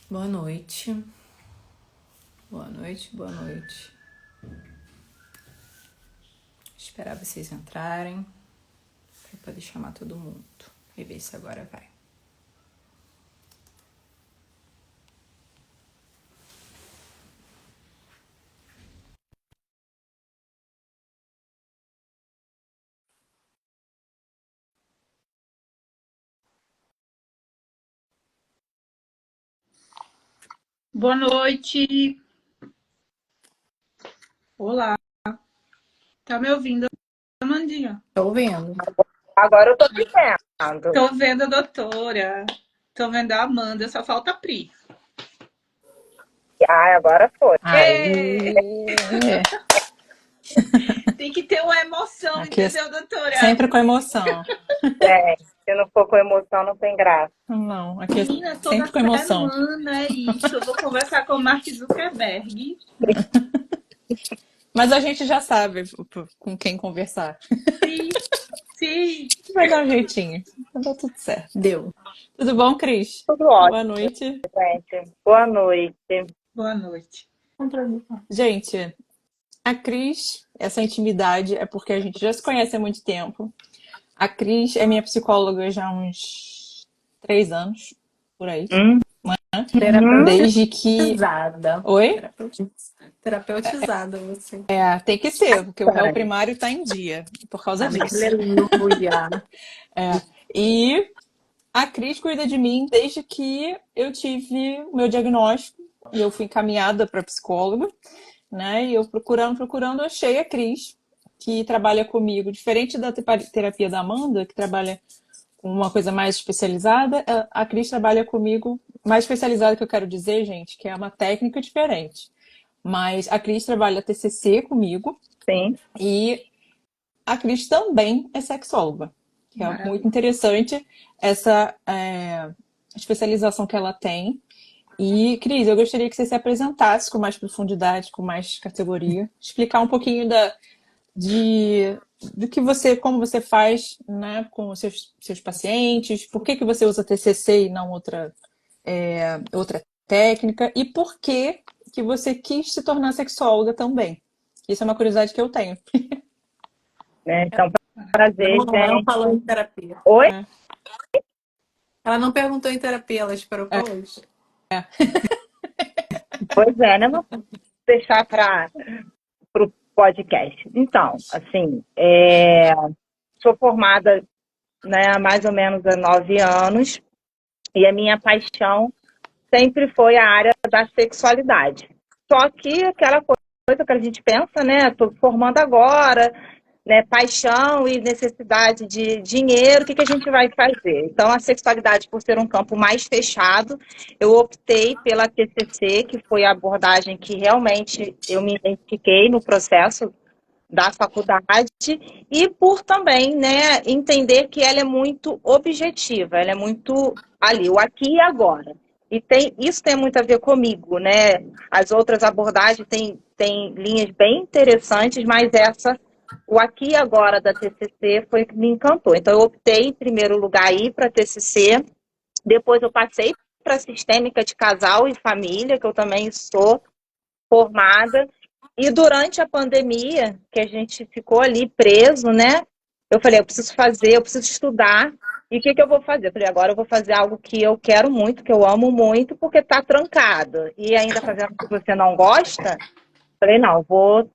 Boa noite. Boa noite, boa noite. Esperar vocês entrarem para poder chamar todo mundo e ver se agora vai. Boa noite. Olá. Tá me ouvindo, Amandinha? Tô ouvindo. Agora eu tô te vendo. Tô vendo a doutora. Tô vendo a Amanda, só falta a Pri. Agora foi. Aí. Tem que ter uma emoção, Aqui é entendeu, doutora? sempre com emoção. Se não for com emoção, não tem graça. Não, aqui é Menina, toda sempre com emoção. semana é isso. Eu vou conversar com o Mark Zuckerberg. Mas a gente já sabe com quem conversar. Sim, sim. Vai dar um jeitinho. Então dá tudo certo. Deu. Tudo bom, Cris? Tudo ótimo, Boa noite. gente. Boa noite. Boa noite. Gente, a Cris, essa intimidade é porque a gente já se conhece há muito tempo. A Cris é minha psicóloga já há uns 3 anos, por aí. Hum, Desde que. Terapeutizada. Oi? Terapeutizada você. Tem que ser, porque o réu primário está em dia, por causa disso. Aleluia. E a Cris cuida de mim desde que eu tive o meu diagnóstico e eu fui encaminhada para psicóloga, né? E eu procurando, achei a Cris, que trabalha comigo, diferente da terapia da Amanda, que trabalha com uma coisa mais especializada, a Cris trabalha comigo, mais especializada que eu quero dizer, gente, que é uma técnica diferente. Mas a Cris trabalha TCC comigo sim. e a Cris também é sexóloga, que é Maravilha. muito interessante essa especialização que ela tem. E, Cris, eu gostaria que você se apresentasse com mais profundidade, com mais categoria, explicar um pouquinho do que você, como você faz, né, com os seus pacientes, por que você usa TCC e não outra técnica, e por que você quis se tornar sexóloga também. Isso é uma curiosidade que eu tenho. Então, prazer, Ela não falou em gente. terapia. Oi? Ela não perguntou em terapia, ela esperou pra hoje. Pois é, né? Vamos deixar para o podcast. Então, assim, sou formada, né, há mais ou menos há 9 anos e a minha paixão sempre foi a área da sexualidade. Só que aquela coisa que a gente pensa, né? Estou formando agora, né? Paixão e necessidade de dinheiro, o que a gente vai fazer? Então, a sexualidade, por ser um campo mais fechado, eu optei pela TCC, que foi a abordagem que realmente eu me identifiquei no processo da faculdade e por também, né, entender que ela é muito objetiva, ela é muito ali, o aqui e agora. E isso tem muito a ver comigo, né? As outras abordagens têm linhas bem interessantes, mas o aqui e agora da TCC foi que me encantou. Então, eu optei, em primeiro lugar, aí para a TCC, depois eu passei para a Sistêmica de Casal e Família, que eu também sou formada. E durante a pandemia, que a gente ficou ali preso, né? Eu falei, eu preciso fazer, eu preciso estudar. E o que eu vou fazer? Eu falei, agora eu vou fazer algo que eu quero muito, que eu amo muito, porque está trancado. E ainda fazendo o que você não gosta, falei, não, vou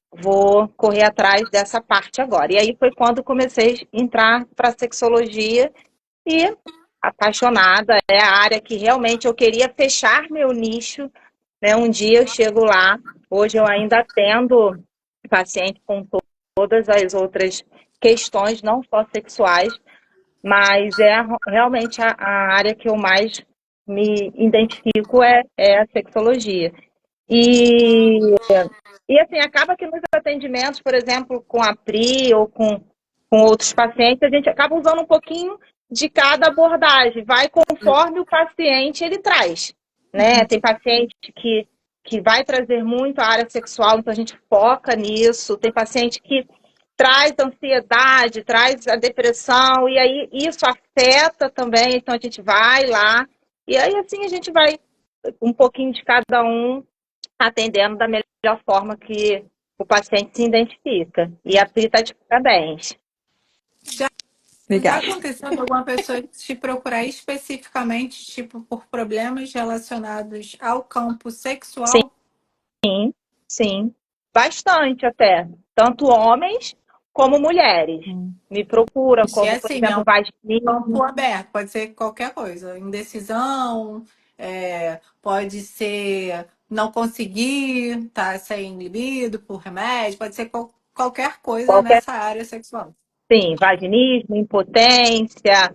correr atrás dessa parte agora. E aí foi quando comecei a entrar para a sexologia e apaixonada. É a área que realmente eu queria fechar meu nicho, né? Um dia eu chego lá, hoje eu ainda atendo paciente com todas as outras questões, não só sexuais, mas realmente a área que eu mais me identifico é a sexologia. E, e assim, acaba que nos atendimentos, por exemplo, com a Pri ou com outros pacientes, a gente acaba usando um pouquinho de cada abordagem, vai conforme o paciente ele traz, né? Tem paciente que vai trazer muito a área sexual, então a gente foca nisso. Tem paciente que traz ansiedade, traz a depressão, e aí isso afeta também, então a gente vai lá, e aí assim a gente vai um pouquinho de cada um, atendendo da melhor forma que o paciente se identifica. E a Pri está de parabéns. Já Obrigada. aconteceu de alguma pessoa te procurar especificamente, tipo, por problemas relacionados ao campo sexual? Sim, bastante até. Tanto homens como mulheres. Me procura, Se é como, por assim, é exemplo, um vaginismo. campo aberto, pode ser qualquer coisa. Indecisão, pode ser não conseguir, tá sem libido por remédio, pode ser qualquer coisa Qualquer, nessa área sexual. sim, vaginismo, impotência,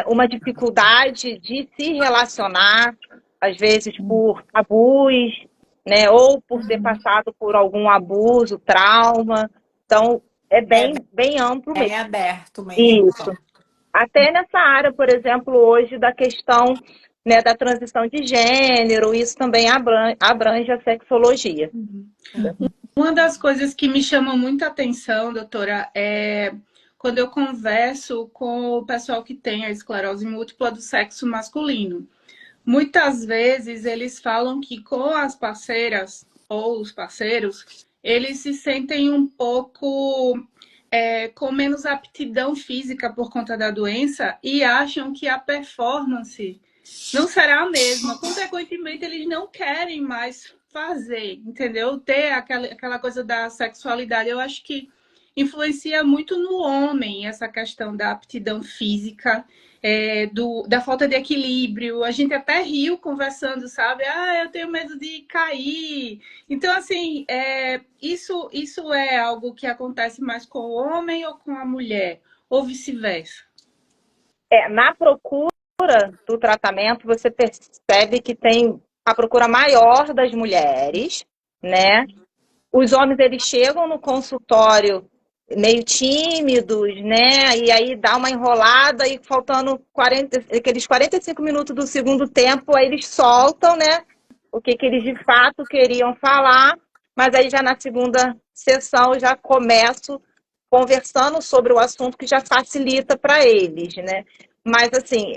uma dificuldade de se relacionar, às vezes por tabus, né, ou por ter passado por algum abuso, trauma. Então, é É bem amplo mesmo. bem aberto mesmo o Isso. campo. Até nessa área, por exemplo, hoje da questão, né, da transição de gênero, isso também abrange a sexologia. Uma das coisas que me chama muita atenção, doutora, é quando eu converso com o pessoal que tem a esclerose múltipla do sexo masculino. Muitas vezes eles falam que com as parceiras ou os parceiros, eles se sentem um pouco com menos aptidão física por conta da doença e acham que a performance não será a mesma. Consequentemente, eles não querem mais fazer, entendeu? Ter aquela coisa da sexualidade. Eu acho que influencia muito no homem essa questão da aptidão física, da falta de equilíbrio. A gente até riu conversando, sabe? Ah, eu tenho medo de cair. Então, assim, isso é algo que acontece mais com o homem ou com a mulher? Ou vice-versa? Na procura do tratamento, você percebe que tem a procura maior das mulheres, né? Os homens, eles chegam no consultório meio tímidos, né? E aí dá uma enrolada e faltando aqueles 45 minutos do segundo tempo, aí eles soltam, né? O que eles de fato queriam falar, mas aí já na segunda sessão eu já começo conversando sobre o assunto que já facilita para eles, né? Mas assim,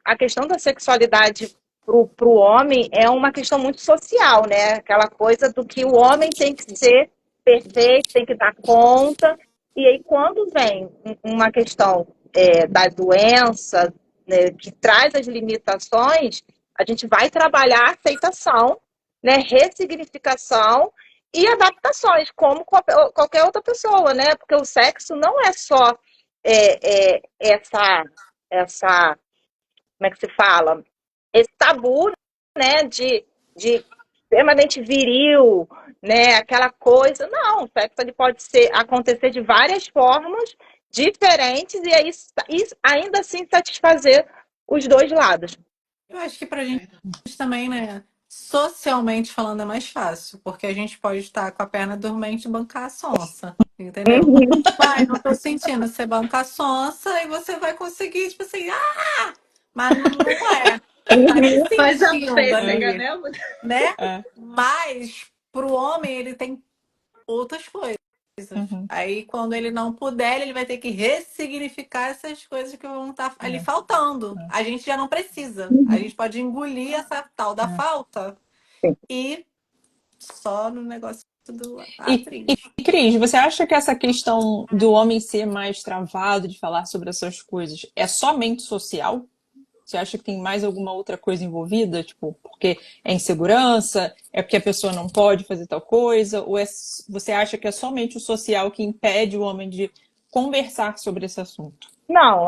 a questão da sexualidade para o homem é uma questão muito social, né? Aquela coisa do que o homem tem que ser perfeito, tem que dar conta. E aí, quando vem uma questão da doença, né, que traz as limitações, a gente vai trabalhar a aceitação, né, ressignificação e adaptações, como qualquer outra pessoa, né? Porque o sexo não é só essa, como é que se fala? Esse tabu, né, de extremamente viril, né, aquela coisa. Não, o sexo ele pode acontecer de várias formas diferentes e aí ainda assim satisfazer os dois lados. Eu acho que pra gente também, né? Socialmente falando é mais fácil, porque a gente pode estar com a perna dormente e bancar a sonsa, entendeu? Uhum. Vai, não tô sentindo, você banca a sonsa e você vai conseguir, tipo assim, mas não é. Tá Uhum. Faz a sentindo pêssega, ali, né? né? É. Mas pro homem ele tem outras coisas. Uhum. Aí, quando ele não puder, ele vai ter que ressignificar essas coisas que vão estar ali É. faltando. A gente já não precisa. A gente pode engolir essa tal da falta e só no negócio do atriz. Cris, você acha que essa questão do homem ser mais travado de falar sobre essas coisas é somente social? Você acha que tem mais alguma outra coisa envolvida? Tipo, porque é insegurança? É porque a pessoa não pode fazer tal coisa? Ou você acha que é somente o social que impede o homem de conversar sobre esse assunto? Não,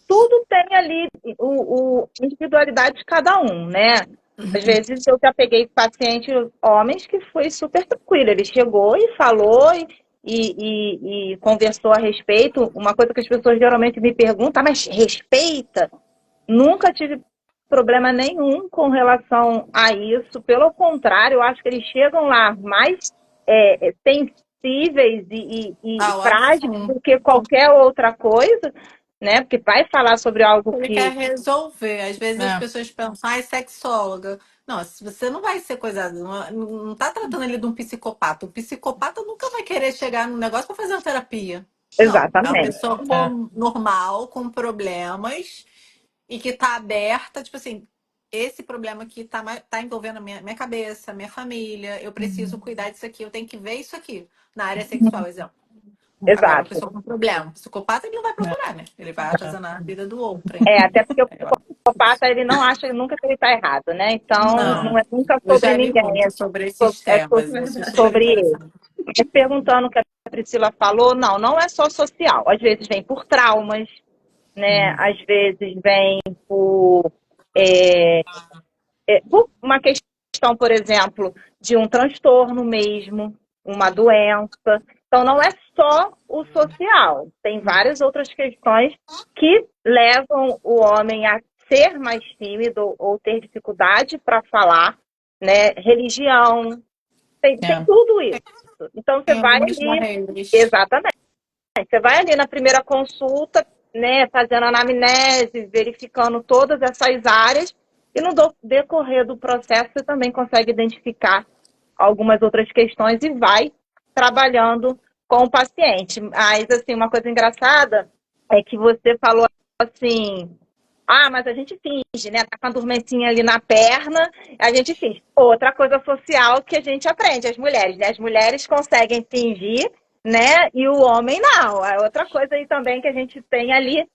tudo tem ali a individualidade de cada um, né? Às vezes eu já peguei pacientes homens que foi super tranquilo. Ele chegou e falou e conversou a respeito. Uma coisa que as pessoas geralmente me perguntam, mas respeita? Nunca tive problema nenhum com relação a isso. Pelo contrário, eu acho que eles chegam lá mais sensíveis e Ao frágeis assunto. do que qualquer outra coisa, né? Porque vai falar sobre algo Ele quer que... resolver. Às vezes as É. pessoas pensam, é sexóloga. Não, se você não vai ser coisada, não tá tratando ele de um psicopata. O psicopata nunca vai querer chegar no negócio para fazer uma terapia. Não, é uma Exatamente. pessoa normal, com problemas, e que tá aberta, tipo assim, esse problema aqui tá envolvendo a minha cabeça, minha família, eu preciso cuidar disso aqui, eu tenho que ver isso aqui na área sexual, exemplo. Agora, uma Exato. pessoa com problema, um psicopata, ele não vai procurar, né? Ele vai atazanar a vida do outro. Até porque o É. psicopata, ele não acha nunca que ele está errado, né? Então, não Não, é nunca eu sobre já li ninguém, muito sobre so- esses é temas, isso é super sobre ele. interessante. Mas perguntando o que a Priscila falou, não é só social. Às vezes vem por traumas, né? Às vezes vem por, é, por uma questão, por exemplo, de um transtorno mesmo, uma doença. Então, não é só o social, tem várias outras questões que levam o homem a ser mais tímido ou ter dificuldade para falar, né? Religião, tem tudo isso. Então, você Tem vai algumas ali, barreiras. exatamente, você vai ali na primeira consulta, né, fazendo anamnese, verificando todas essas áreas, e no decorrer do processo você também consegue identificar algumas outras questões e vai trabalhando com o paciente. Mas, assim, uma coisa engraçada é que você falou assim, mas a gente finge, né? Tá com a dormencinha ali na perna, a gente finge. Outra coisa social que a gente aprende, as mulheres, né? As mulheres conseguem fingir, né? E o homem não. É outra coisa aí também que a gente tem ali,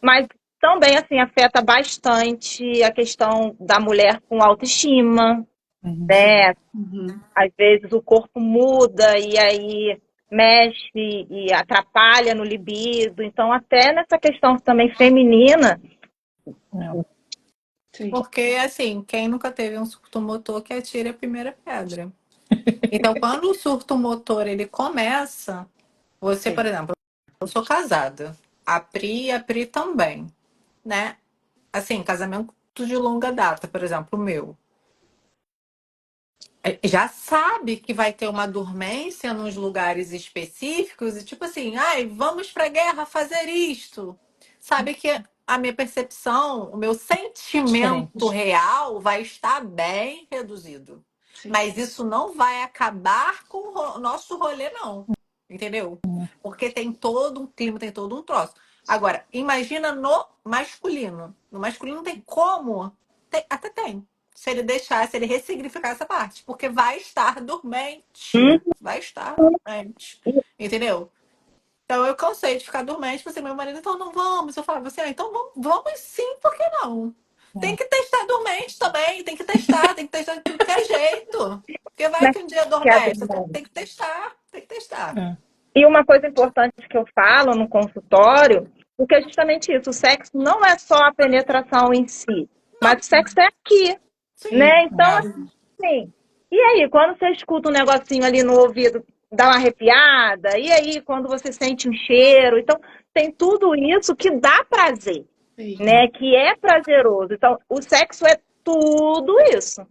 mas também, assim, afeta bastante a questão da mulher com autoestima, né? Uhum. Às vezes o corpo muda e aí mexe e atrapalha no libido. Então, até nessa questão também feminina, Sim. Porque, assim, quem nunca teve um surto motor que atire a primeira pedra. Então, quando o surto motor ele começa, você, por exemplo, eu sou casada, e a Pri também, né? Assim, casamento de longa data, por exemplo, o meu. Já sabe que vai ter uma dormência nos lugares específicos e tipo assim, ai, vamos pra guerra fazer isto. Sabe que a minha percepção, o meu sentimento Diferente. real vai estar bem reduzido. Sim. Mas isso não vai acabar com o nosso rolê, não. Entendeu? Porque tem todo um clima, tem todo um troço. Agora, imagina no masculino. No masculino não tem como. Até tem. Se ele deixar, se ele ressignificar essa parte. Porque vai estar dormente. Vai estar dormente. Entendeu? Então eu cansei de ficar dormente. Tipo assim, meu marido, então não vamos. Eu falava assim, então vamos sim, por que não? Tem que testar dormente também. Tem que testar de tudo que é jeito. Porque vai né? que um dia Que é adormece. Tem que testar. Tem que testar. E uma coisa importante que eu falo no consultório, porque é justamente isso, o sexo não é só a penetração em si, mas o sexo é aqui, Sim. né? Então, assim, e aí, quando você escuta um negocinho ali no ouvido, dá uma arrepiada, e aí, quando você sente um cheiro, então, tem tudo isso que dá prazer, Sim. né? Que é prazeroso. Então, o sexo é tudo isso.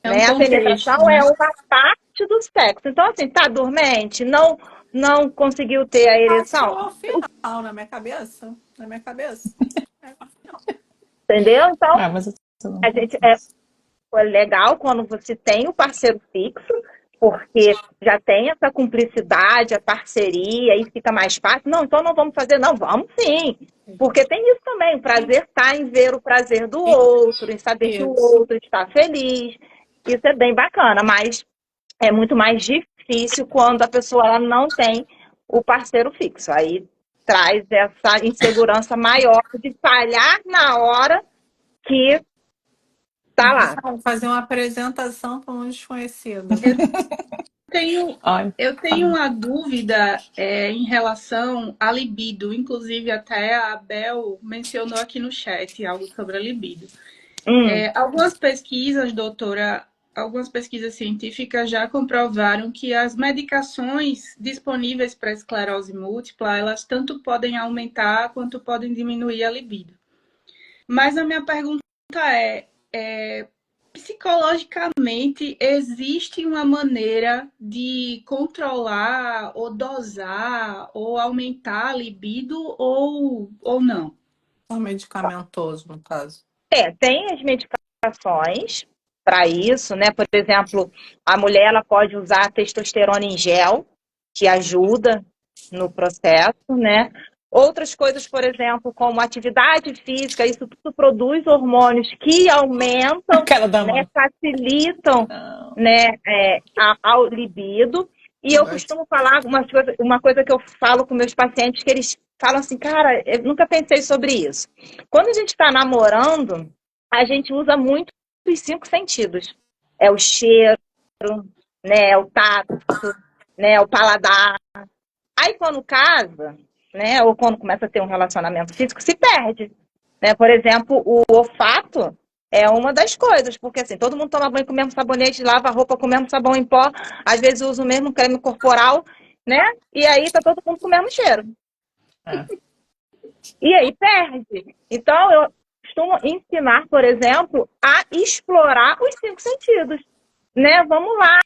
É um Né? A contexto, penetração né? é uma parte do sexo. Então, assim, tá dormente, não conseguiu ter a ereção, Passou ao final na minha cabeça. Na minha cabeça. É. entendeu? Então, Mas eu não a gente é legal quando você tem o parceiro fixo, porque já tem essa cumplicidade, a parceria, e fica mais fácil. Não, então não vamos fazer, não, vamos sim. Porque tem isso também, o prazer está em ver o prazer do outro, em saber que o Isso. outro está feliz. Isso é bem bacana, mas é muito mais difícil quando a pessoa ela não tem o parceiro fixo. Aí traz essa insegurança maior de falhar na hora que tá lá. Fazer uma apresentação para um desconhecido. Tenho, Ai, eu tenho uma dúvida em relação à libido. Inclusive, até a Abel mencionou aqui no chat algo sobre a libido. Algumas pesquisas, doutora, algumas pesquisas científicas já comprovaram que as medicações disponíveis para esclerose múltipla, elas tanto podem aumentar quanto podem diminuir a libido. Mas a minha pergunta psicologicamente, existe uma maneira de controlar ou dosar ou aumentar a libido ou não? Um medicamentoso, no caso. Tem as medicações para isso, né? Por exemplo, a mulher ela pode usar testosterona em gel, que ajuda no processo, né? Outras coisas, por exemplo, como atividade física, isso tudo produz hormônios que aumentam, Aquela da né, mão. facilitam, Não. né, ao libido. E eu costumo falar uma coisa que eu falo com meus pacientes, que eles falam assim, cara, eu nunca pensei sobre isso. Quando a gente está namorando, a gente usa muito os 5 sentidos. É o cheiro, né, é o tato, né, é o paladar. Aí quando casa, né, ou quando começa a ter um relacionamento físico, se perde, né? Por exemplo, o olfato é uma das coisas, porque assim, todo mundo toma banho com o mesmo sabonete, lava a roupa com o mesmo sabão em pó, às vezes usa o mesmo creme corporal, né? E aí tá todo mundo com o mesmo cheiro. É. E aí perde. Então, eu costumo ensinar, por exemplo, a explorar os 5 sentidos, né? Vamos lá,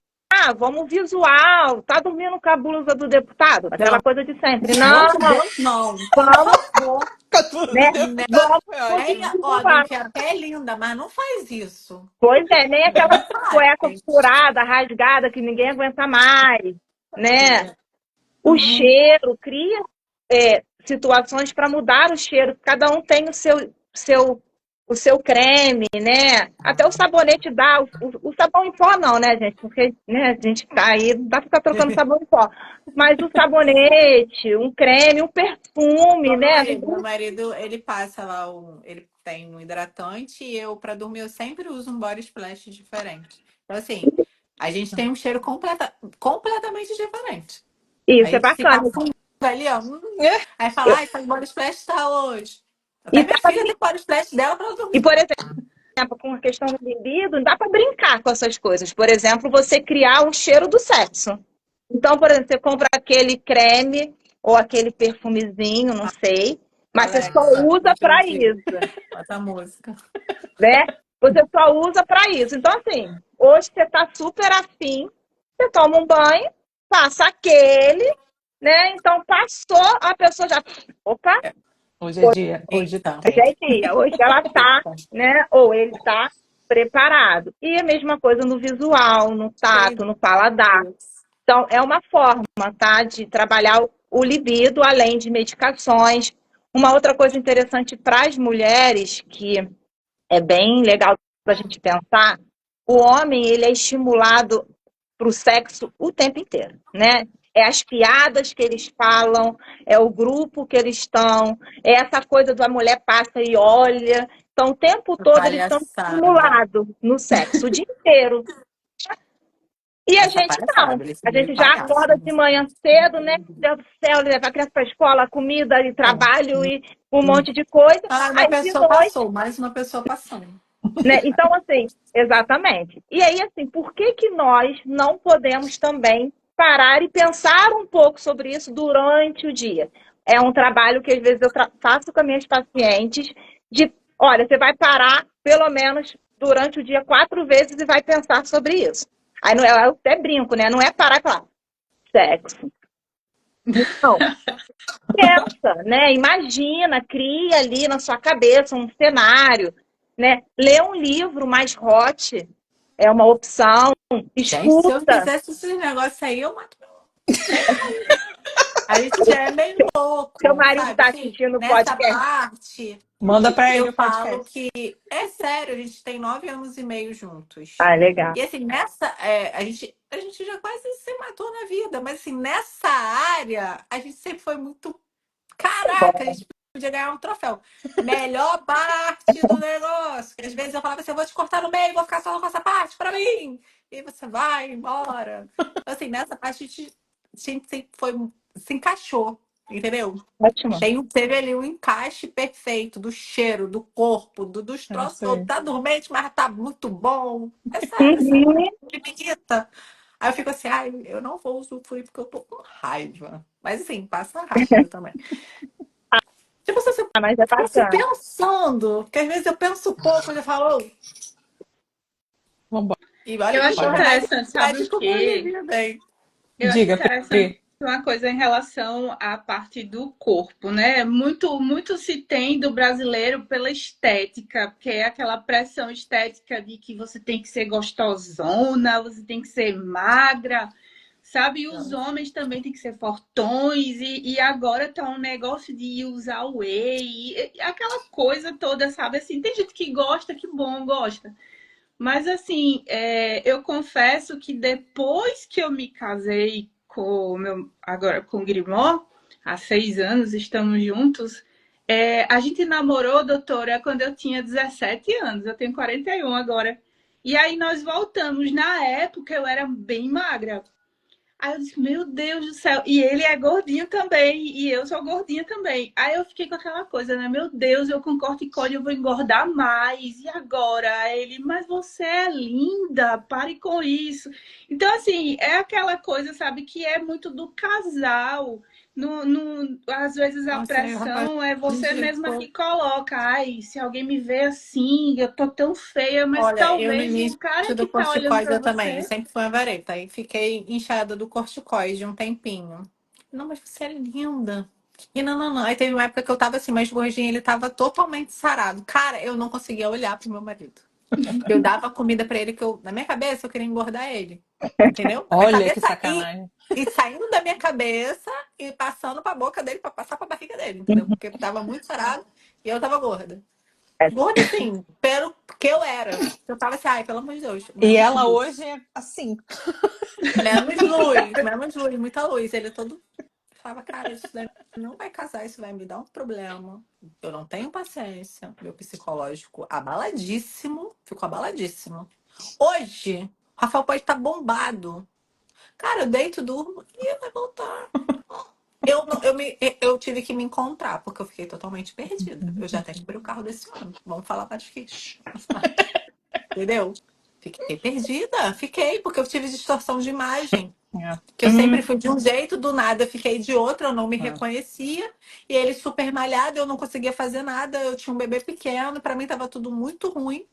vamos visual, tá dormindo com a blusa do deputado? Aquela Não, coisa de sempre. pelo Não, amor de Deus, não. vamos, Catulo né? do deputado Vamos foi conseguir ótimo. Ó, visual. gente, até é linda, mas não faz isso. Pois é, nem aquela Não faz. cueca furada, rasgada, que ninguém aguenta mais, né? O Uhum. cheiro, cria situações para mudar o cheiro. Cada um tem o seu creme, né? Até o sabonete dá. O sabão em pó não, né, gente? Porque, né, a gente tá aí, não dá para ficar trocando sabão em pó. Mas o sabonete, um creme, um perfume, né? Meu marido, ele passa lá, ele tem um hidratante e eu, pra dormir, eu sempre uso um body splash diferente. Então, assim, a gente tem um cheiro completamente diferente. A Isso é gente se bacana. afunda ali, ó. É. Aí fala, ai, faz body splash tá hoje. E, Até minha filha tem body splash dela pra ela e dormir. por exemplo, com a questão do libido, dá para brincar com essas coisas. Por exemplo, você criar um cheiro do sexo. Então, por exemplo, você compra aquele creme ou aquele perfumezinho, não sei, mas você só Alexa, usa para entendi. isso, Bota a música. né? Você só usa para isso. Então, assim, hoje você está super afim, você toma um banho, passa aquele, né? Então, passou, a pessoa já... Opa, Hoje é dia. Hoje Eita. hoje é dia, hoje ela está, né? Ou ele está preparado. E a mesma coisa no visual, no tato, no paladar. Então, é uma forma, tá, de trabalhar o libido, além de medicações. Uma outra coisa interessante para as mulheres, que é bem legal para a gente pensar, o homem, ele é estimulado para o sexo o tempo inteiro, né? É as piadas que eles falam, é o grupo que eles estão, é essa coisa da mulher passa e olha. Então, o tempo todo eles estão Palhaçada. estimulados no sexo, o dia inteiro. E a Essa gente não. palhaçada, eles são A meio gente já palhaços. acorda de manhã cedo, né? Meu Deus do céu, levar a criança para a escola, comida e trabalho e um monte de coisa. Ah, uma Aí de pessoa noite, passou, mais uma pessoa passando. né? Então, assim, exatamente. E aí, assim, por que que nós não podemos também parar e pensar um pouco sobre isso durante o dia? É um trabalho que às vezes eu faço com as minhas pacientes de, olha, você vai parar pelo menos durante o dia 4 vezes e vai pensar sobre isso. Aí não é, eu até brinco, né? Não é parar e falar, sexo. Não. Pensa, né? Imagina, cria ali na sua cabeça um cenário, né? Lê um livro mais hot é uma opção. Gente, se eu Escuta. fizesse esse negócio aí, eu mato. A gente já é meio Seu louco, marido sabe? está Assim, assistindo o nessa podcast. parte, Manda pra ele eu o falo podcast. que é sério, a gente tem 9 anos e meio juntos. Ah, legal. E assim, a gente já quase se matou na vida, mas assim, nessa área, a gente sempre foi muito. Caraca, a gente podia ganhar um troféu. Melhor parte do negócio. Que às vezes eu falava assim, eu vou te cortar no meio, vou ficar só com essa parte pra mim. E você vai embora. Então, assim, nessa parte a gente sempre foi, se encaixou, entendeu? Ótimo. Teve ali um encaixe perfeito do cheiro, do corpo, dos É troços isso aí. todos. Tá dormente, mas tá muito bom. É sério, sério. Uhum. Me irrita. Aí eu fico assim, ai, eu não vou usufruir porque eu tô com raiva. Mas assim, passa rápido também. Tipo, se você Ah, mas é fosse bacana. pensando, porque às vezes eu penso pouco, eu já falo, "Ô", Vambora. e Eu olha que acho meu Bora. marido interessante, sabe o médico meu quê? livre bem. Eu acho Diga, interessante Pri. uma coisa em relação à parte do corpo, né? Muito se tem do brasileiro pela estética, porque é aquela pressão estética de que você tem que ser gostosona, você tem que ser magra. sabe? E os homens também têm que ser fortões, e agora tá um negócio de usar o whey, e aquela coisa toda, sabe? Assim, tem gente que gosta, que bom, gosta. Mas assim, eu confesso que depois que eu me casei com o meu, agora com o Grimó, há 6 anos, estamos juntos, a gente namorou, doutora, quando eu tinha 17 anos, eu tenho 41 agora. E aí nós voltamos. Na época eu era bem magra. Aí eu disse, meu Deus do céu. E ele é gordinho também, e eu sou gordinha também. Aí eu fiquei com aquela coisa, né? Meu Deus, eu com corticóide eu vou engordar mais. E agora? Aí ele, mas você é linda, pare com isso. Então, assim, é aquela coisa, sabe, que é muito do casal. Às vezes a Nossa, aí o rapaz pressão é você mesma indicou. que coloca. Ai, se alguém me vê assim, eu tô tão feia, mas Olha, eu no talvez o início cara que do tá olhando corticoide pra eu também, você. sempre fui uma vareta. Aí fiquei inchada do corticoide um tempinho. Não, mas você é linda. E não, não, não. Aí teve uma época que eu tava assim, mais gordinha, ele tava totalmente sarado. Cara, eu não conseguia olhar pro meu marido. Eu dava comida pra ele que eu, na minha cabeça, eu queria engordar ele. Entendeu? Na minha Olha que cabeça sacanagem. e saindo da minha cabeça e passando pra boca dele pra passar pra barriga dele, entendeu? Porque tava muito sarado e eu tava gorda. Gorda, assim, pelo que eu era. Eu tava assim, ai, pelo amor de Deus, E menos ela luz. hoje é assim. Menos luz, muita luz. Ele é todo. Falava, cara, isso daí não vai casar, isso vai me dar um problema. Eu não tenho paciência. Meu psicológico abaladíssimo, ficou abaladíssimo. Hoje, o Rafael pode estar bombado. Cara, eu deito, durmo e vai voltar. Eu tive que me encontrar, porque eu fiquei totalmente perdida. Eu já até comprei o carro desse ano. Vamos falar mais que isso. Entendeu? Fiquei perdida. Fiquei, porque eu tive distorção de imagem. É. Que eu sempre fui de um jeito, do nada eu fiquei de outro, eu não me É. reconhecia. E ele super malhado, eu não conseguia fazer nada. Eu tinha um bebê pequeno, pra mim tava tudo muito ruim.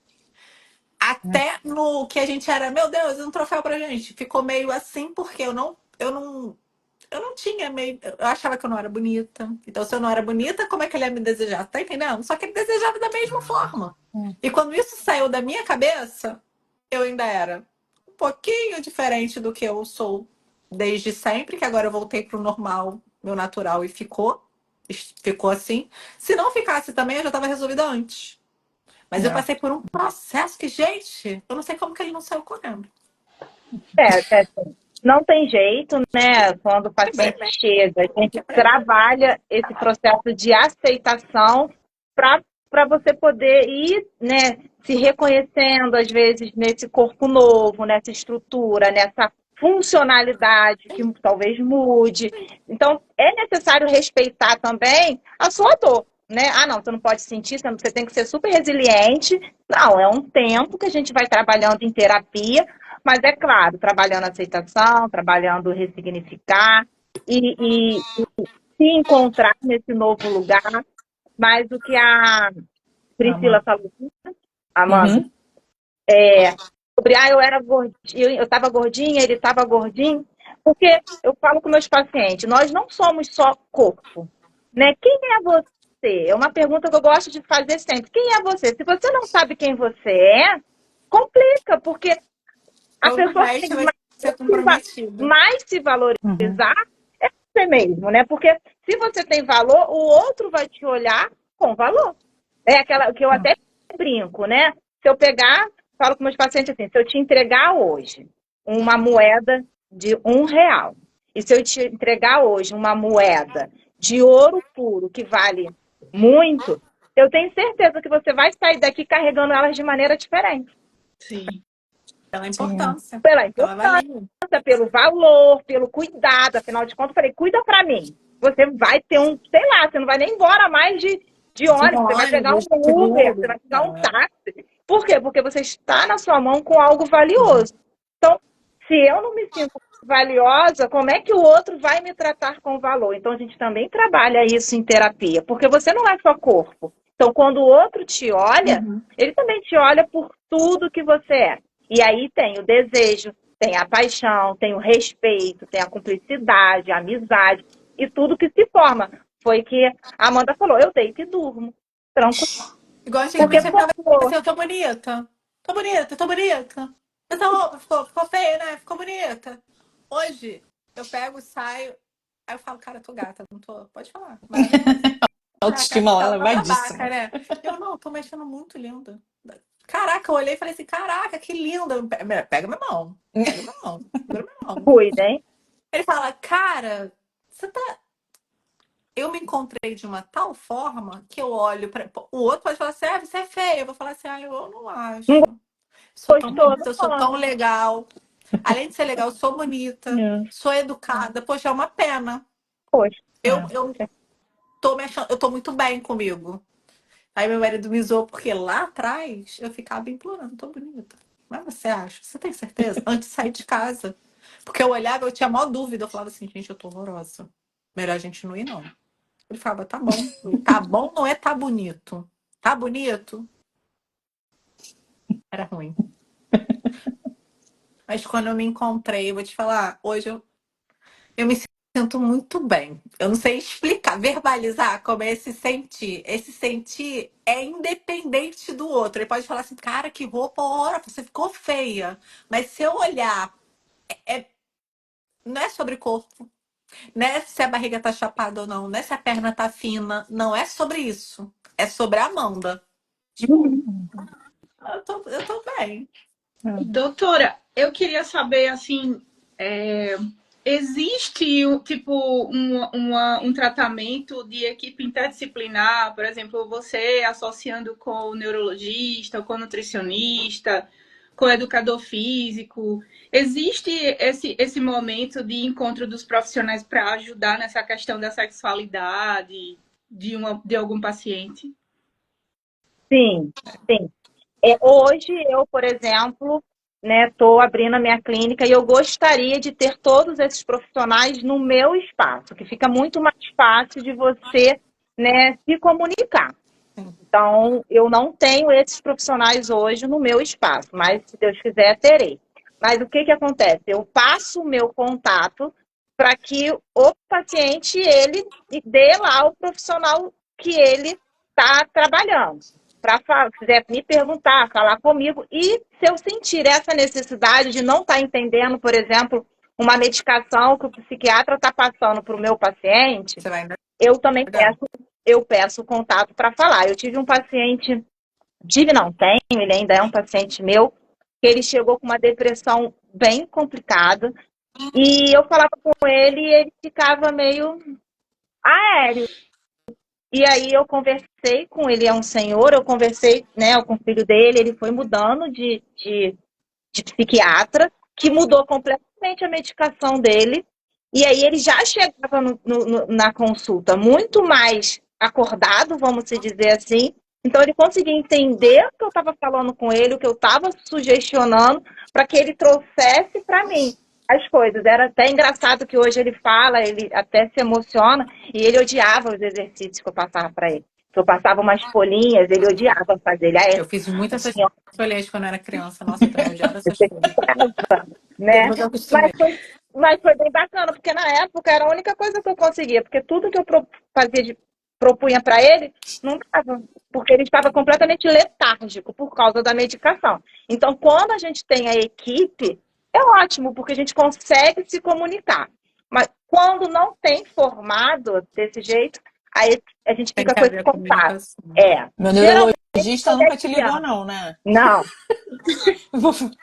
Até no que a gente era, meu Deus, um troféu pra gente. Ficou meio assim, porque eu não tinha meio. Eu achava que eu não era bonita. Então, se eu não era bonita, como é que ele ia me desejar? Tá entendendo? Só que ele desejava da mesma forma. E quando isso saiu da minha cabeça, eu ainda era um pouquinho diferente do que eu sou desde sempre, que agora eu voltei pro normal, meu natural, e ficou assim. Se não ficasse também, eu já estava resolvida antes. Mas eu É. passei por um processo que, gente, eu não sei como que ele não saiu correndo. Assim, não tem jeito, né? Quando o Quebrei paciente bem, chega, a gente quebrei. trabalha esse processo de aceitação para você poder ir, né, se reconhecendo, às vezes, nesse corpo novo, nessa estrutura, nessa funcionalidade que talvez mude. Então, é necessário respeitar também a sua dor. Né? Ah, não, você não pode sentir, você tem que ser super resiliente. Não, é um tempo que a gente vai trabalhando em terapia, mas é claro, trabalhando aceitação, trabalhando ressignificar e se encontrar nesse novo lugar. Mas o que a Priscila Amanda. falou, Amanda, Uhum. sobre eu era gordinha, eu estava gordinha, ele estava gordinho, porque eu falo com meus pacientes, nós não somos só corpo, né? Quem é você? É uma pergunta que eu gosto de fazer sempre. Quem é você? Se você não sabe quem você é, complica, porque a Todo o pessoa que tem resto vai ser comprometido. mais se Uhum. valorizar é você mesmo, né? Porque se você tem valor, o outro vai te olhar com valor. É aquela que eu até brinco, né? Se eu pegar, falo com meus pacientes assim, se eu te entregar hoje uma moeda de R$ 1, e se eu te entregar hoje uma moeda de ouro puro, que vale muito, eu tenho certeza que você vai sair daqui carregando elas de maneira diferente. Sim. Pela Sim. importância, Pela pela valia. pelo valor, pelo cuidado. Afinal de contas, eu falei, cuida pra mim. Você vai ter um, sei lá, você não vai nem embora mais de De ônibus, você vai pegar um ônibus, Uber, você seguro. vai pegar um táxi. Por quê? Porque você está na sua mão com algo valioso. Então, se eu não me sinto valiosa, como é que o outro vai me tratar com valor? Então, a gente também trabalha isso em terapia, porque você não é só corpo. Então, quando o outro te olha, ele também te olha por tudo que você é. E aí tem o desejo, tem a paixão, tem o respeito, tem a cumplicidade, a amizade e tudo que se forma. Foi que a Amanda falou, eu deito e durmo. Tranquilo. Igual Porque, antigamente você ficava pô, assim, eu tô bonita. Tô bonita, tô bonita. Essa roupa ficou feia, né? Ficou bonita. Hoje, eu pego, saio, aí eu falo, cara, eu tô gata, não tô? Pode falar, maravilhosa. A Ah, cara, autoestima lá aquela babaca, elevadíssima. né? Eu não, tô me achando muito linda. Caraca, eu olhei e falei assim, caraca, que linda. Pega minha mão, pega minha mão, segura minha mão. Cuida, hein? Ele fala, cara, você tá. Eu me encontrei de uma tal forma que eu olho para. O outro pode falar assim, ah, você é feia. Eu vou falar assim, ah, eu não Não acho. Sou tão gostou, bonita, não eu sou tão gosta. legal. Além de ser legal, eu sou bonita, É, sou educada. Poxa, é uma pena. Poxa. Eu tô me achando, eu tô muito bem comigo. Aí meu marido me zoou porque lá atrás eu ficava implorando, tô bonita. Mas você acha? Você tem certeza? Antes de sair de casa. Porque eu olhava, eu tinha a maior dúvida. Eu falava assim, gente, eu tô horrorosa. Melhor a gente não ir, não. Ele falava, tá bom. Tá bom não é tá bonito. Tá bonito? Era ruim. Mas quando eu me encontrei, eu vou te falar, hoje eu me sinto muito bem. Eu não sei explicar, verbalizar como é esse sentir. Esse sentir é independente do outro. Ele pode falar assim, cara, que roupa, ora, você ficou feia. Mas se eu olhar, é, não é sobre corpo, não é se a barriga tá chapada ou não, não é se a perna tá fina, não é sobre isso. É sobre a Amanda. Tipo, Uhum. eu tô bem. Doutora, eu queria saber, assim, existe, tipo, um tratamento de equipe interdisciplinar, por exemplo, você associando com o neurologista, com o nutricionista, com o educador físico. Existe esse momento de encontro dos profissionais para ajudar nessa questão da sexualidade de algum paciente? Sim, sim. Hoje eu, por exemplo, né, estou abrindo a minha clínica e eu gostaria de ter todos esses profissionais no meu espaço, que fica muito mais fácil de você, né, se comunicar. Então, eu não tenho esses profissionais hoje no meu espaço, mas se Deus quiser, terei. Mas o que que acontece? Eu passo o meu contato para que o paciente, ele dê lá o profissional que ele está trabalhando. Para quiser me perguntar, falar comigo, e se eu sentir essa necessidade de não estar entendendo, por exemplo, uma medicação que o psiquiatra está passando para o meu paciente, Você vai ainda. eu também peço contato para falar. Eu tive um paciente, não tenho, ele ainda é um paciente meu, que ele chegou com uma depressão bem complicada, e eu falava com ele e ele ficava meio aéreo. E aí eu conversei com ele, é um senhor, eu conversei, né, com o filho dele, ele foi mudando de psiquiatra, que mudou completamente a medicação dele. E aí ele já chegava na consulta muito mais acordado, vamos se dizer assim. Então ele conseguia entender o que eu estava falando com ele, o que eu estava sugestionando, para que ele trouxesse para mim as coisas. Era até engraçado que hoje ele fala, ele até se emociona, e ele odiava os exercícios que eu passava para ele. Que eu passava umas folhinhas, ele odiava fazer. Ele, Eu fiz muito essas assim, ó, folhas quando eu era criança. Nossa, eu também odiava essas você folhas. ficava, né? Depois eu Mas acostumei. foi, mas foi bem bacana, porque na época era a única coisa que eu conseguia, porque tudo que eu propunha para ele não dava, porque ele estava completamente letárgico por causa da medicação. Então, quando a gente tem a equipe, é ótimo, porque a gente consegue se comunicar. Mas quando não tem formado desse jeito, aí a gente Tem fica que com esse haver a contato. comunicação. Meu Geralmente, neurologista nunca te ligou, não, né? não.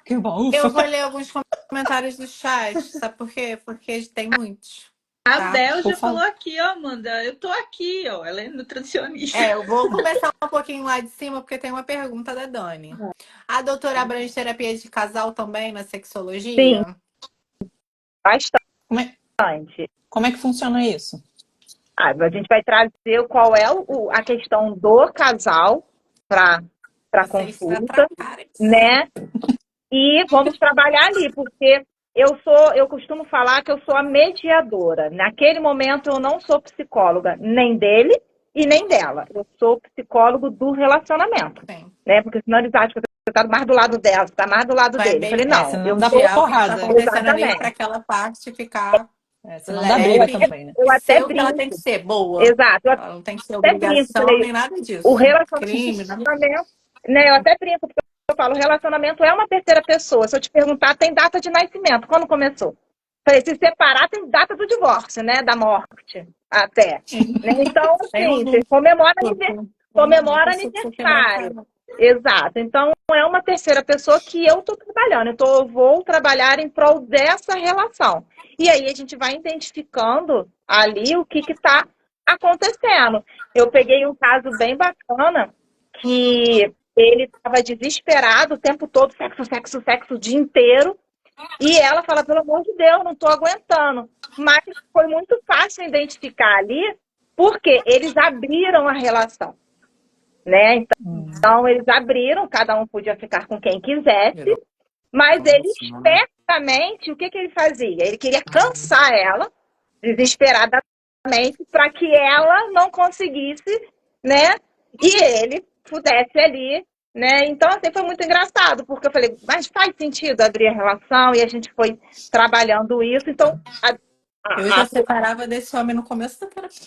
Que bom, Eu ufa. vou ler alguns comentários do chat, sabe por quê? Porque tem muitos, A tá? Bel Por já falou favor. aqui, ó, Amanda, eu tô aqui, ó, ela é nutricionista. Eu vou começar um pouquinho lá de cima, porque tem uma pergunta da Dani. A doutora abrange terapia de casal também na Sim, sexologia? Como é, bastante. como é que funciona isso? A gente vai trazer qual é a questão do casal para Vocês se consulta, atracarem. né? E vamos trabalhar ali, porque eu costumo falar que eu sou a mediadora. Naquele momento eu não sou psicóloga nem dele e nem dela. Eu sou psicólogo do relacionamento, Sim. né? Porque senão eles acham que você está mais do lado dela, você está mais do lado Então é dele. Eu bem falei, não, Senão eu dá sou mediar o que está porrada. acontecendo ali para exatamente. aquela parte ficar Senão dá briga leve também, né? Eu e até ser o que ela tem que brinco, ser, boa. exato, eu Ela não tem que ser até brinco, obrigação falei, nem nada o disso. Crime, nada disso. relacionamento, né? Eu até brinco, porque eu falo, o relacionamento é uma terceira pessoa. Se eu te perguntar, tem data de nascimento. Quando começou? Falei, se separar tem data do divórcio, né? Da morte, até. Né? Então, assim, você comemora aniversário. Exato. Então, é uma terceira pessoa que eu estou trabalhando. Então, eu vou trabalhar em prol dessa relação. E aí, a gente vai identificando ali o que está acontecendo. Eu peguei um caso bem bacana que ele estava desesperado o tempo todo, sexo, sexo, sexo, o dia inteiro. E ela fala, pelo amor de Deus, não estou aguentando. Mas foi muito fácil identificar ali, porque eles abriram a relação, né? Então, eles abriram, cada um podia ficar com quem quisesse, mas ele espertamente, o que ele fazia? Ele queria cansar ela, desesperadamente, para que ela não conseguisse, né? E ele pudesse ali, né? Então, assim, foi muito engraçado, porque eu falei, mas faz sentido abrir a relação, e a gente foi trabalhando isso. Então, Eu já separava desse homem no começo da terapia.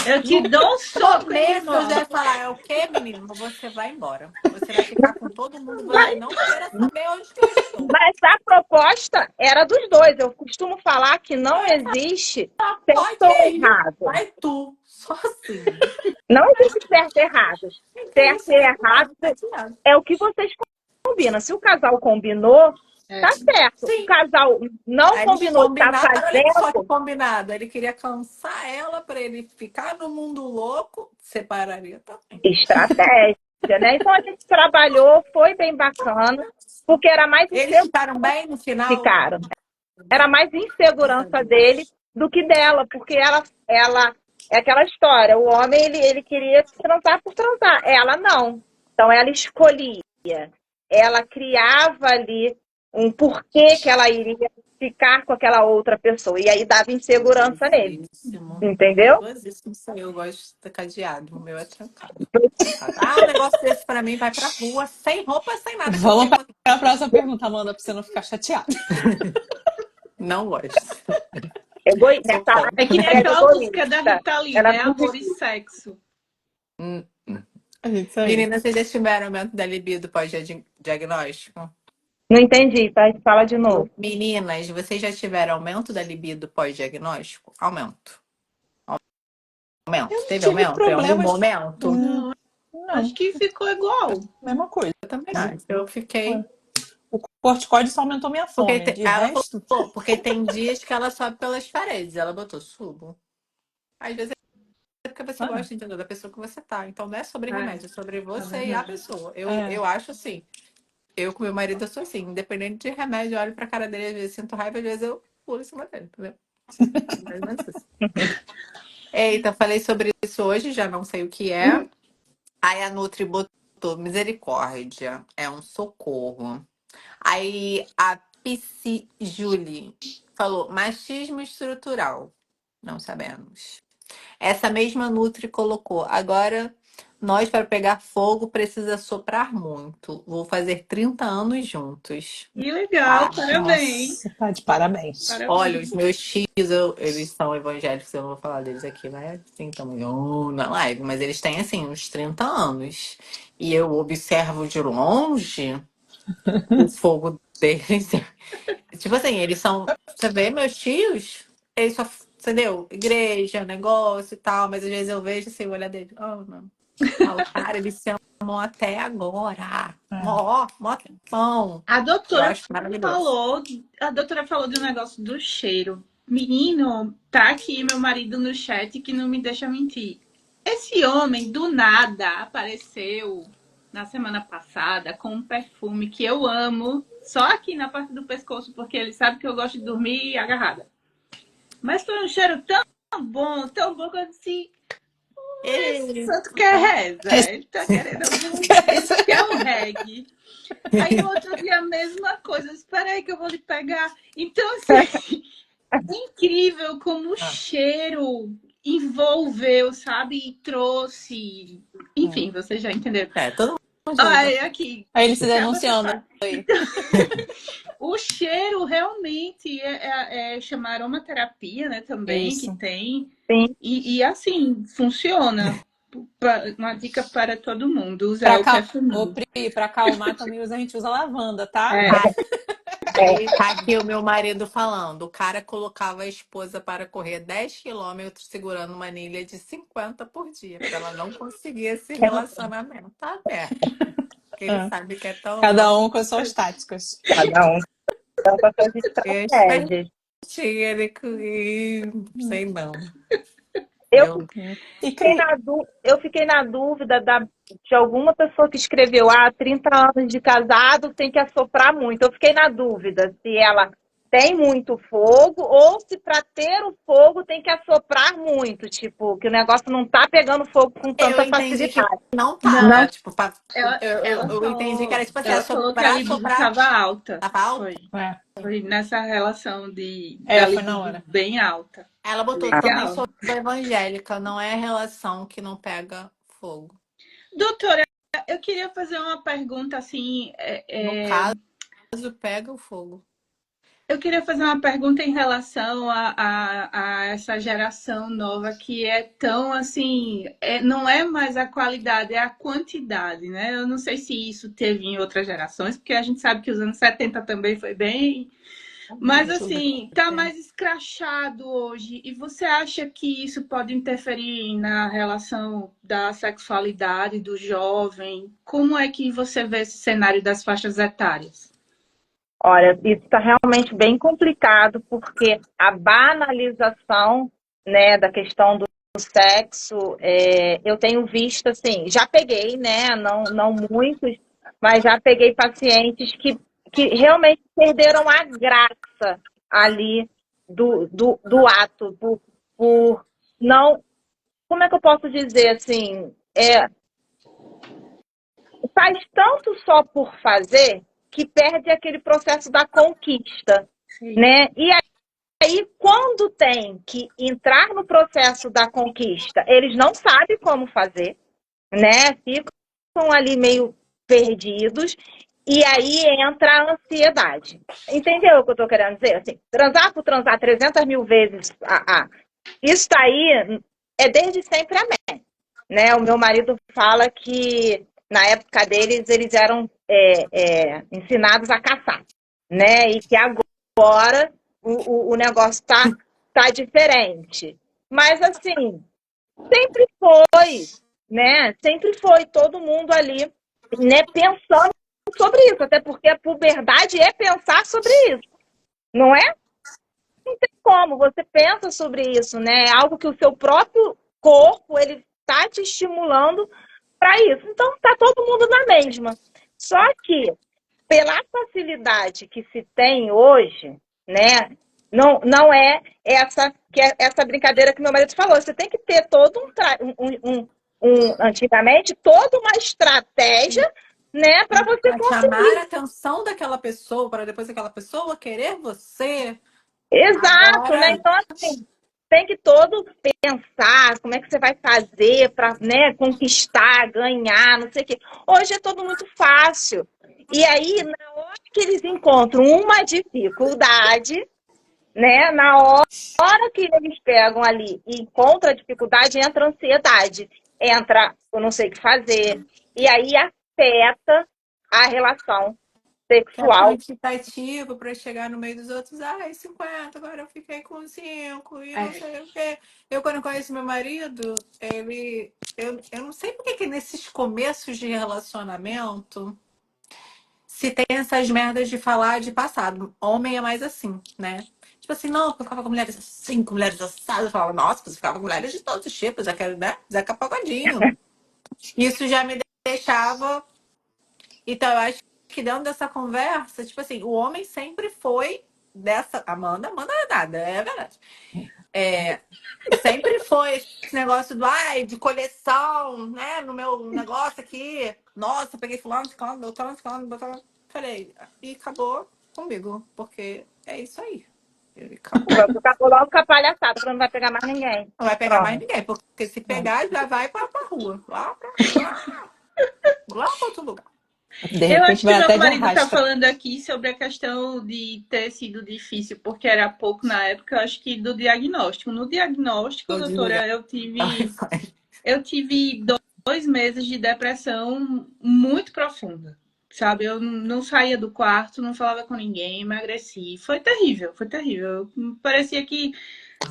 Eu te dou um soco, Começo, eu já irmão. ia falar, é o quê, menino? Você vai embora. Você vai ficar com todo mundo, você não queira saber onde que eu estou. mas a proposta era dos dois. Eu costumo falar que não existe certo Pode ou ir, errado. vai tu, só assim. Não existe certo e errado. Certo e errado é o que vocês combinam. Se o casal combinou, tá certo. Sim. O casal não Aí eles combinou, tá combinaram, olha só que fazendo, combinado. Ele queria cansar ela para ele ficar no mundo louco, separaria também. estratégia, né? Então a gente trabalhou, foi bem bacana, porque era mais Eles ficaram bem no final? ficaram. Era mais insegurança dele do que dela, porque ela é aquela história, o homem ele queria transar por transar, ela não. Então ela escolhia, ela criava ali um porquê que ela iria ficar com aquela outra pessoa, e aí dava insegurança nele, entendeu? Isso aí, eu gosto de ter cadeado, o meu é trancado. Um negócio desse pra mim vai pra rua, sem roupa, sem nada. Vamos para a próxima pergunta, Amanda, para você não ficar chateada. Não gosto. Nessa É que nem era aquela música da egoísta. Rita Lee, Ela né? não Amor e sexo. Isso aí. Meninas, vocês já tiveram aumento da libido pós-diagnóstico? Não entendi, tá? Fala de novo. Meninas, vocês já tiveram aumento da libido pós-diagnóstico? Aumento. Teve tive aumento em algum problemas. momento? Não, acho que ficou igual. Mesma coisa. Eu também acho. Eu fiquei... O corticoide só aumentou minha fome. Porque De ela resto, falou, porque tem dias que ela sobe pelas paredes. Ela botou subo. Às vezes é porque você gosta, entendeu? Da pessoa que você tá. Então não é sobre remédio, é sobre você e a pessoa. Eu acho assim. Eu com meu marido eu sou assim, independente de remédio, eu olho pra cara dele, às vezes sinto raiva, às vezes eu pulo em cima dele, entendeu? Mais ou menos isso. Eita, falei sobre isso hoje, já não sei o que é. Aí a Nutri botou misericórdia, é um socorro. Aí a Psy Julie falou machismo estrutural. Não sabemos. Essa mesma Nutri colocou. Agora, nós para pegar fogo precisa soprar muito. Vou fazer 30 anos juntos. Que legal, parabéns. nossa, tá de parabéns. Olha, os meus tios, eles são evangélicos, eu não vou falar deles aqui, né? Assim, tão na live, mas eles têm, assim, uns 30 anos. E eu observo de longe o fogo deles. Tipo assim, eles são. Você vê, meus tios, eles só. Entendeu? Igreja, negócio e tal, mas às vezes eu vejo assim, o olhar dele. Oh, não. Cara, eles se amam até agora. Mó tempão. A Eu doutora acho maravilhoso. falou do negócio do cheiro. Menino, tá aqui meu marido no chat que não me deixa mentir. Esse homem, do nada, apareceu na semana passada com um perfume que eu amo, só aqui na parte do pescoço, porque ele sabe que eu gosto de dormir agarrada. Mas foi um cheiro tão bom que eu disse... Ele... Santo quer reza. Ele tá querendo algum... quer um reggae. Aí no outro dia a mesma coisa. Espera aí que eu vou lhe pegar. Então, assim, é incrível como o cheiro envolveu, sabe? E trouxe. Enfim, vocês já entenderam. todo mundo. Ai, aqui. Aí ele se denunciando. O cheiro realmente chama aromaterapia, né? Também, Isso. que tem. Sim. E assim, funciona. Uma dica para todo mundo. Usar o perfume. Pra acalmar também a gente usa lavanda, tá? Aí tá aqui o meu marido falando. O cara colocava a esposa para correr 10 quilômetros segurando uma anilha de 50 por dia, para ela não conseguir esse relacionamento. Tá aberto. Porque ele É. sabe que é tão Cada nosso. um com as suas táticas. Cada um com as suas Eu estratégias. tinha ele que. Sei não. Eu Eu. E eu fiquei na dúvida de alguma pessoa que escreveu 30 anos de casado tem que assoprar muito. Eu fiquei na dúvida se ela tem muito fogo ou se para ter o fogo tem que assoprar muito. Tipo, que o negócio não tá pegando fogo com Eu tanta entendi que facilidade. não Não, Não, tava. Tipo, eu entendi que era tipo assim, ela falou que a soprar, libido soprar. estava alta. Tava alto. Foi. é, Foi nessa relação da foi na libido hora. bem alta. Ela botou também Legal. sou evangélica, não é relação que não pega fogo. Doutora, eu queria fazer uma pergunta assim. No caso, pega o fogo. Eu queria fazer uma pergunta em relação a essa geração nova que é tão assim, não é mais a qualidade, é a quantidade, né? Eu não sei se isso teve em outras gerações, porque a gente sabe que os anos 70 também foi bem. Mas assim, tá mais escrachado hoje. E você acha que isso pode interferir na relação da sexualidade do jovem? Como é que você vê esse cenário das faixas etárias? olha, isso está realmente bem complicado, porque a banalização, né, da questão do sexo, eu tenho visto, assim, já peguei, né, não muitos, mas já peguei pacientes que realmente perderam a graça ali do ato, por não, como é que eu posso dizer, assim, faz tanto só por fazer que perde aquele processo da conquista, Sim. né? E aí, quando tem que entrar no processo da conquista, eles não sabem como fazer, né? Ficam ali meio perdidos, e aí entra a ansiedade. Entendeu o que eu estou querendo dizer? Assim, transar por transar 300 mil vezes, isso aí é desde sempre amém, né? O meu marido fala que na época deles, eles eram ensinados a caçar, né? E que agora o negócio tá diferente. Mas, assim, sempre foi, né? Sempre foi todo mundo ali, né? Pensando sobre isso. Até porque a puberdade é pensar sobre isso, não é? Não tem como. Você pensa sobre isso, né? É algo que o seu próprio corpo, ele tá te estimulando para isso. Então, tá todo mundo na mesma. Só que, pela facilidade que se tem hoje, né? Não é essa brincadeira que meu marido falou. Você tem que ter todo antigamente, toda uma estratégia, né, para você Pra chamar conseguir. a atenção daquela pessoa, para depois aquela pessoa querer você. Exato, né? Agora, Então, assim, tem que todo pensar como é que você vai fazer para, né, conquistar, ganhar, não sei o quê. Hoje é tudo muito fácil. E aí, na hora que eles encontram uma dificuldade, né, na hora que eles pegam ali e encontram a dificuldade, entra a ansiedade, entra eu não sei o que fazer, e aí afeta a relação é sexual. quantitativo para chegar no meio dos outros. Ai, 50, agora eu fiquei com 5 e não sei o quê. Eu, quando conheço meu marido, ele. Eu não sei porque que nesses começos de relacionamento se tem essas merdas de falar de passado. Homem é mais assim, né? Tipo assim, não, eu ficava com mulheres assim, com mulheres assadas. Eu falava, nossa, você ficava com mulheres de todos os tipos, já quero, né? Zeca Pagodinho. Isso já me deixava. Então, eu acho que dentro dessa conversa, tipo assim, o homem sempre foi dessa. Amanda é nada, é verdade. Sempre foi esse negócio do ai, de coleção, né? No meu negócio aqui. Nossa, peguei fulano, fulano, botando, fulano, botando. Falei, e acabou comigo, porque é isso aí. E acabou. Acabou logo com a palhaçada, porque não vai pegar mais ninguém. Não vai pegar mais Pronto. ninguém, porque se pegar, já vai pra rua. Lá pra outro lugar. De Eu repente acho que vai meu até de marido está arrasta. falando aqui sobre a questão de ter sido difícil, porque era pouco na época, eu acho que do diagnóstico. No diagnóstico, Tô desligada. doutora, eu tive 2 meses de depressão muito profunda. sabe? Eu não saía do quarto, não falava com ninguém, emagreci. Foi terrível, foi terrível. Parecia que,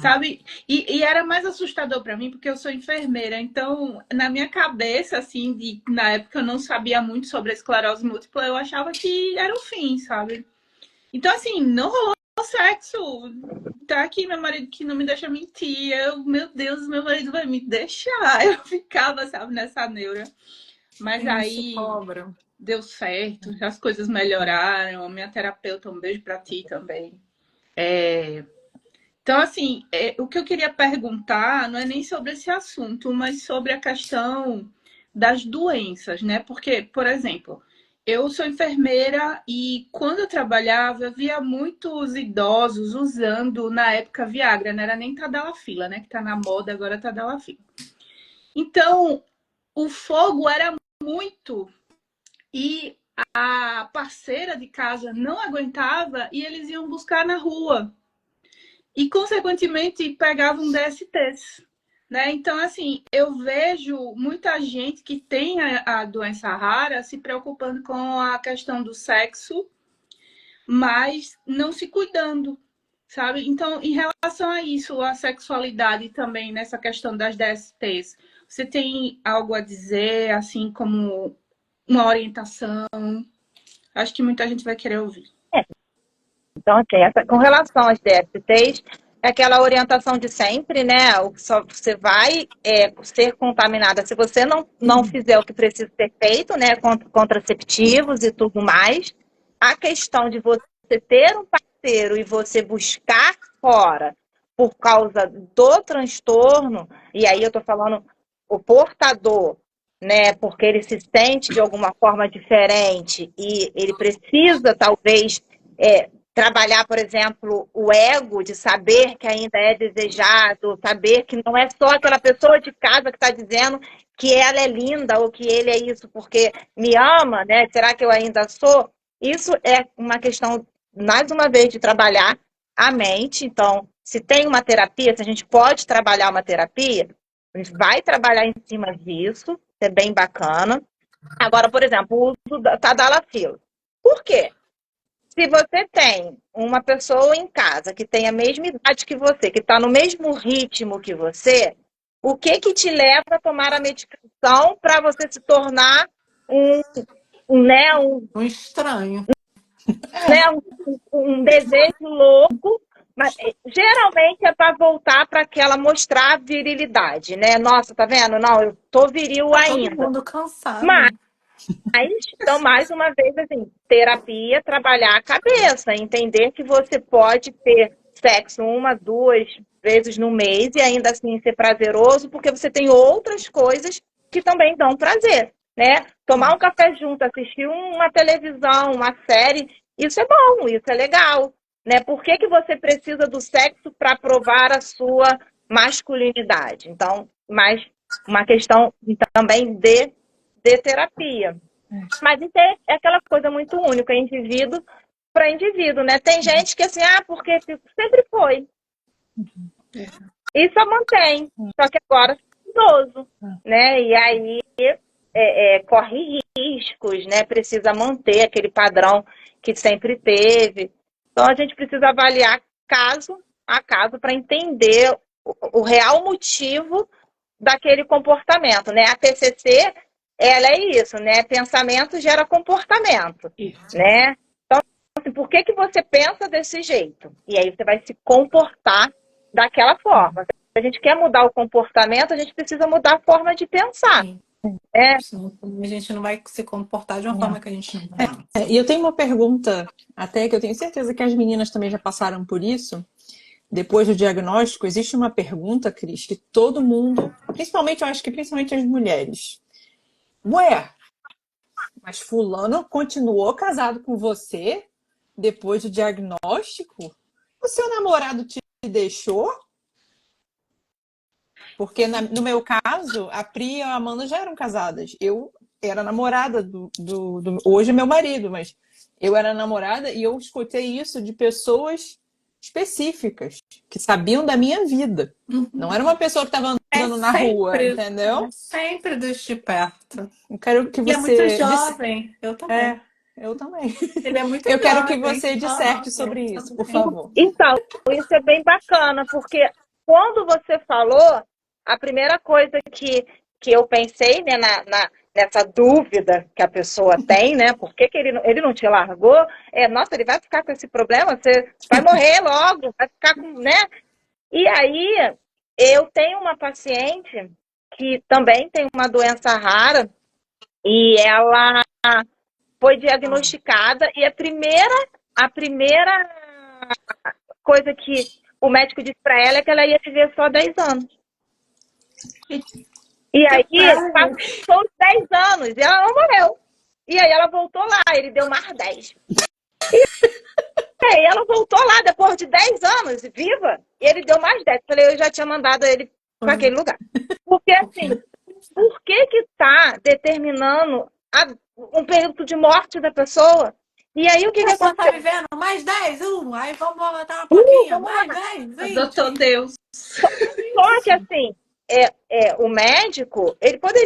sabe? E era mais assustador para mim porque eu sou enfermeira. Então, na minha cabeça, assim, na época eu não sabia muito sobre a esclerose múltipla, eu achava que era o fim, sabe? Então, assim, não rolou sexo. Tá aqui meu marido que não me deixa mentir. Meu Deus, meu marido vai me deixar. Eu ficava, sabe, nessa neura. Mas Quem não se aí cobra. deu certo, as coisas melhoraram. A minha terapeuta, um beijo pra ti também. Então, assim, o que eu queria perguntar não é nem sobre esse assunto, mas sobre a questão das doenças, né? Porque, por exemplo, eu sou enfermeira e quando eu trabalhava, eu via muitos idosos usando, na época, Viagra, não era nem Tadalafila, né? Que tá na moda agora, é Tadalafila. Então, o fogo era muito e a parceira de casa não aguentava e eles iam buscar na rua e, consequentemente, pegavam DSTs. Né? Então, assim, eu vejo muita gente que tem a doença rara se preocupando com a questão do sexo, mas não se cuidando, sabe? Então, em relação a isso, a sexualidade também, nessa questão das DSTs, você tem algo a dizer, assim, como uma orientação? Acho que muita gente vai querer ouvir. Então, assim, com relação às DSTs, é aquela orientação de sempre, né? Só você vai ser contaminada se você não fizer o que precisa ser feito, né? Contraceptivos e tudo mais. A questão de você ter um parceiro e você buscar fora por causa do transtorno, e aí eu tô falando o portador, né? Porque ele se sente de alguma forma diferente e ele precisa, talvez, trabalhar, por exemplo, o ego de saber que ainda é desejado, saber que não é só aquela pessoa de casa que está dizendo que ela é linda ou que ele é isso porque me ama, né? Será que eu ainda sou? Isso é uma questão, mais uma vez, de trabalhar a mente. Então, se tem uma terapia, se a gente pode trabalhar uma terapia, a gente vai trabalhar em cima disso, é bem bacana. Agora, por exemplo, o uso da Tadalafila. Por quê? Se você tem uma pessoa em casa que tem a mesma idade que você, que está no mesmo ritmo que você, o que que te leva a tomar a medicação para você se tornar um, né, Um estranho. né, um desejo louco? Mas, geralmente é para voltar para aquela mostrar virilidade, né? Nossa, tá vendo? Não, eu tô viril Tá todo ainda. mundo Mas cansado. Então, mais uma vez, assim, terapia, trabalhar a cabeça, entender que você pode ter sexo uma, duas vezes no mês e ainda assim ser prazeroso, porque você tem outras coisas que também dão prazer, né? Tomar um café junto, assistir uma televisão, uma série, isso é bom, isso é legal, né? Por que que você precisa do sexo para provar a sua masculinidade? Então, mais uma questão também de terapia. Mas isso é aquela coisa muito única, indivíduo para indivíduo, né? Tem gente que assim, porque sempre foi. E só mantém. Só que agora é idoso, né? E aí corre riscos, né? Precisa manter aquele padrão que sempre teve. Então a gente precisa avaliar caso a caso para entender o real motivo daquele comportamento, né? A TCC, ela é isso, né? Pensamento gera comportamento, Isso. né? Então, assim, por que que você pensa desse jeito? E aí você vai se comportar daquela forma. Se a gente quer mudar o comportamento, a gente precisa mudar a forma de pensar. Sim. É, Senão a gente não vai se comportar de uma forma que a gente não pensa. E eu tenho uma pergunta, até que eu tenho certeza que as meninas também já passaram por isso. Depois do diagnóstico, existe uma pergunta, Cris, que todo mundo, principalmente, eu acho que principalmente as mulheres. Ué, mas fulano continuou casado com você depois do diagnóstico? O seu namorado te deixou? Porque no meu caso, a Pri e a Amanda já eram casadas. Eu era namorada hoje é meu marido, mas eu era namorada e eu escutei isso de pessoas específicas que sabiam da minha vida. Não era uma pessoa que estava andando na rua, entendeu? Sempre deixe de perto. Eu quero que E é muito você jovem. Eu também. Eu também. Ele é muito Eu quero que jovem. você disserte sobre eu isso, por também. favor. Então, isso é bem bacana, porque quando você falou, a primeira coisa que eu pensei, né, nessa dúvida que a pessoa tem, né, por que que ele não te largou, nossa, ele vai ficar com esse problema, você vai morrer logo, vai ficar com, né? E aí, eu tenho uma paciente que também tem uma doença rara e ela foi diagnosticada e a primeira coisa que o médico disse para ela é que ela ia viver só 10 anos. E aí, passou os 10 anos e ela não morreu. E aí ela voltou lá, ele deu mais 10. E aí ela voltou lá depois de 10 anos, viva, e ele deu mais 10. Falei, eu já tinha mandado ele para aquele lugar. Porque assim, por que está determinando um período de morte da pessoa? E aí o que A pessoa tá aconteceu? vivendo mais 10, aí vamos botar uma plaquinha, Vamos lá. mais 10, 20. Doutor Deus. Só que assim, o médico, ele pode